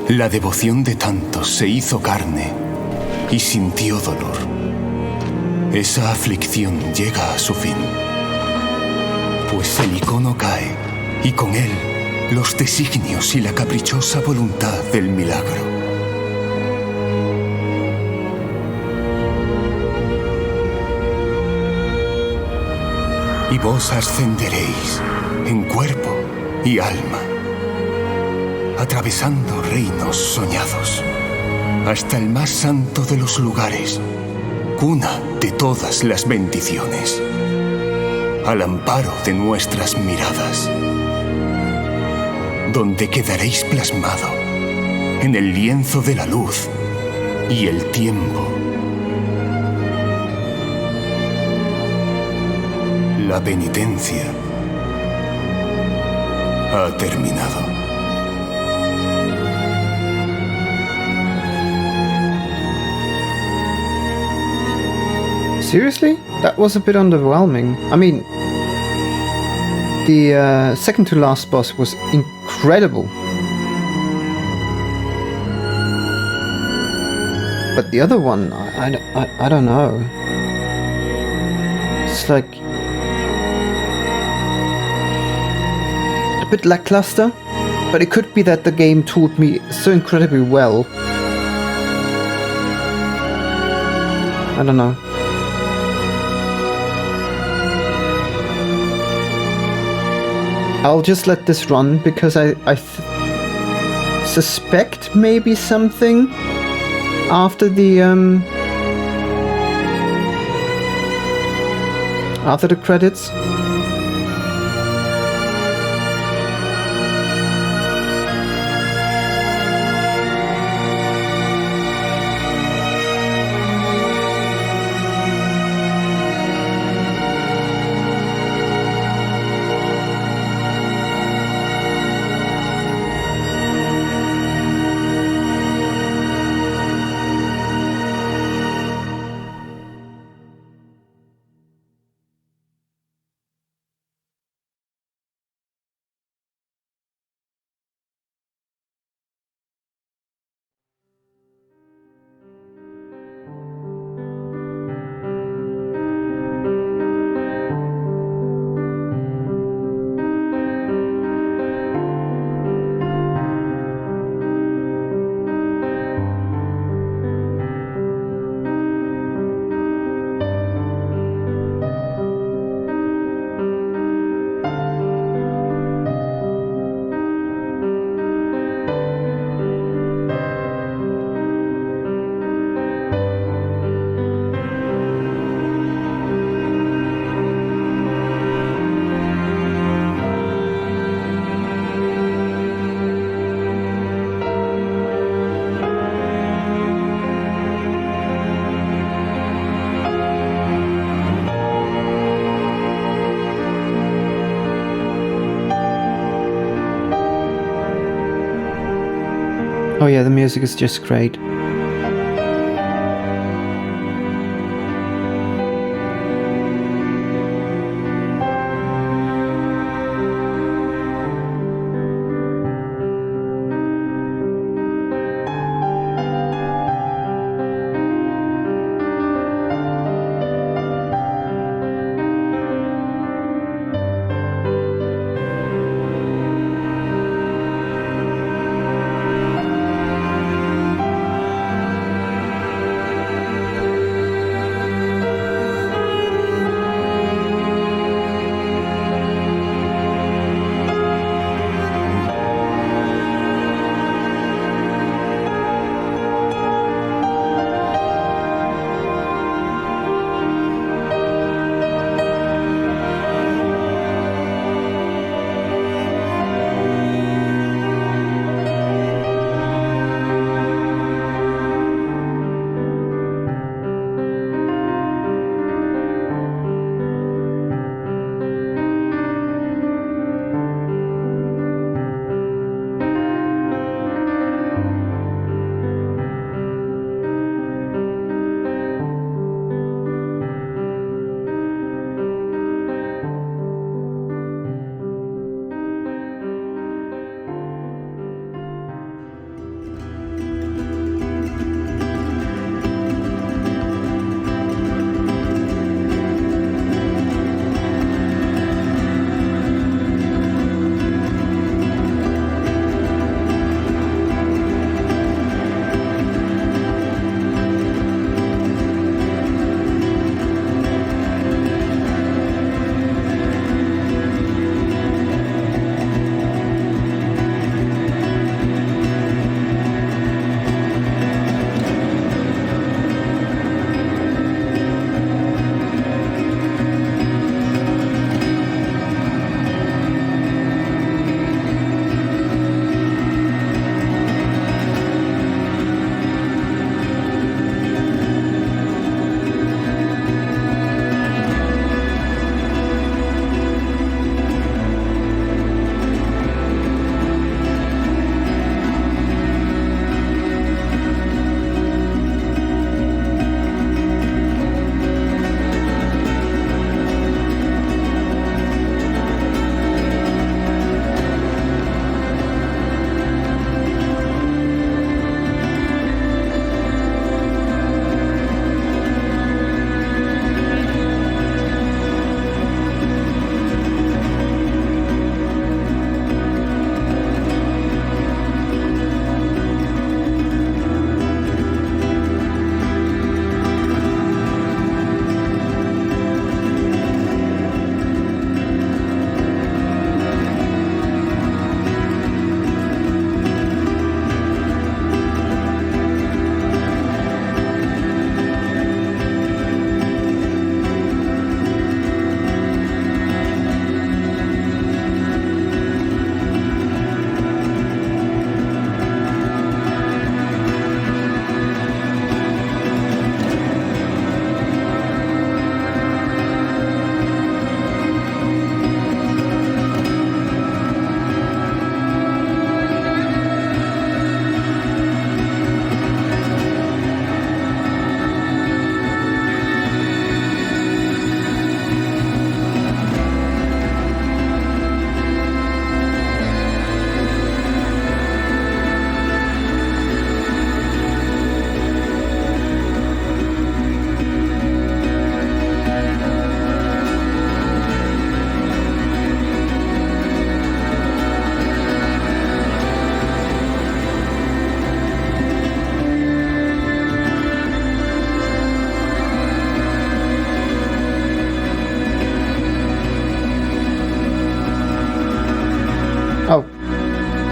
La devoción de tantos se hizo carne y sintió dolor. Esa aflicción llega a su fin, pues el icono cae y con él los designios y la caprichosa voluntad del milagro. Y vos ascenderéis en cuerpo y alma, atravesando reinos soñados, hasta el más santo de los lugares, cuna de todas las bendiciones, al amparo de nuestras miradas, donde quedaréis plasmado en el lienzo de la luz y el tiempo. La penitencia ha terminado. Seriously? That was a bit underwhelming. I mean, the second to last boss was incredible. But the other one, I don't know. It's like a bit lackluster, but it could be that the game taught me so incredibly well. I don't know. I'll just let this run because I suspect maybe something after the credits. Oh yeah, the music is just great.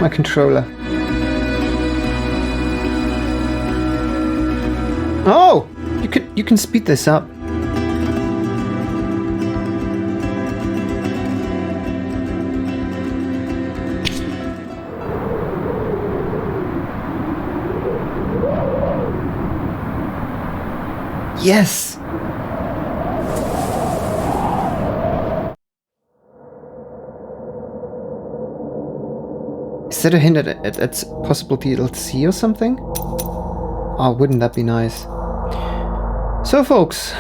my controller? Oh! You can speed this up. Yes! Is that a hint at it's possible DLC or something? Oh, wouldn't that be nice? So folks,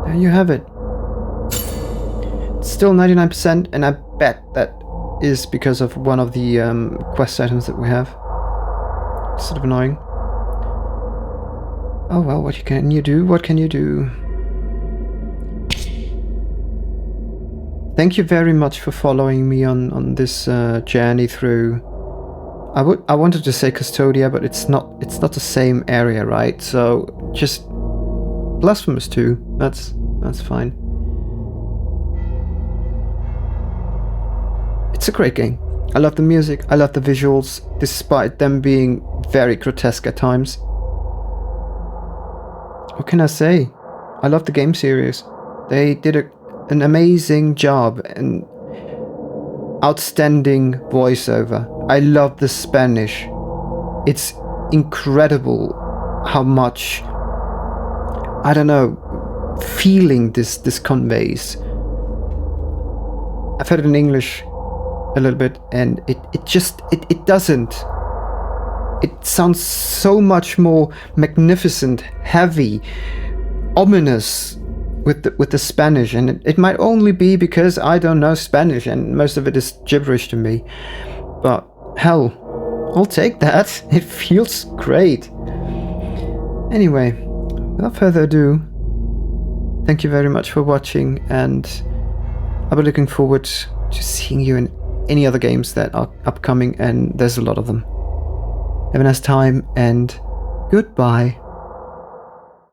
there you have it. It's still 99%, and I bet that is because of one of the quest items that we have. It's sort of annoying. Oh well, what can you do? What can you do? Thank you very much for following me on this journey through. I wanted to say Custodia, but it's not the same area, right? So just Blasphemous 2. That's fine. It's a great game. I love the music. I love the visuals, despite them being very grotesque at times. What can I say? I love the game series. They did an amazing job and outstanding voiceover. I love the Spanish. It's incredible how much, I don't know, feeling this conveys. I've heard it in English a little bit, and it doesn't. It sounds so much more magnificent, heavy, ominous with the Spanish, and it might only be because I don't know Spanish and most of it is gibberish to me. But hell, I'll take that. It feels great. Anyway, without further ado, thank you very much for watching, and I'll be looking forward to seeing you in any other games that are upcoming, and there's a lot of them. Have a nice time, and goodbye.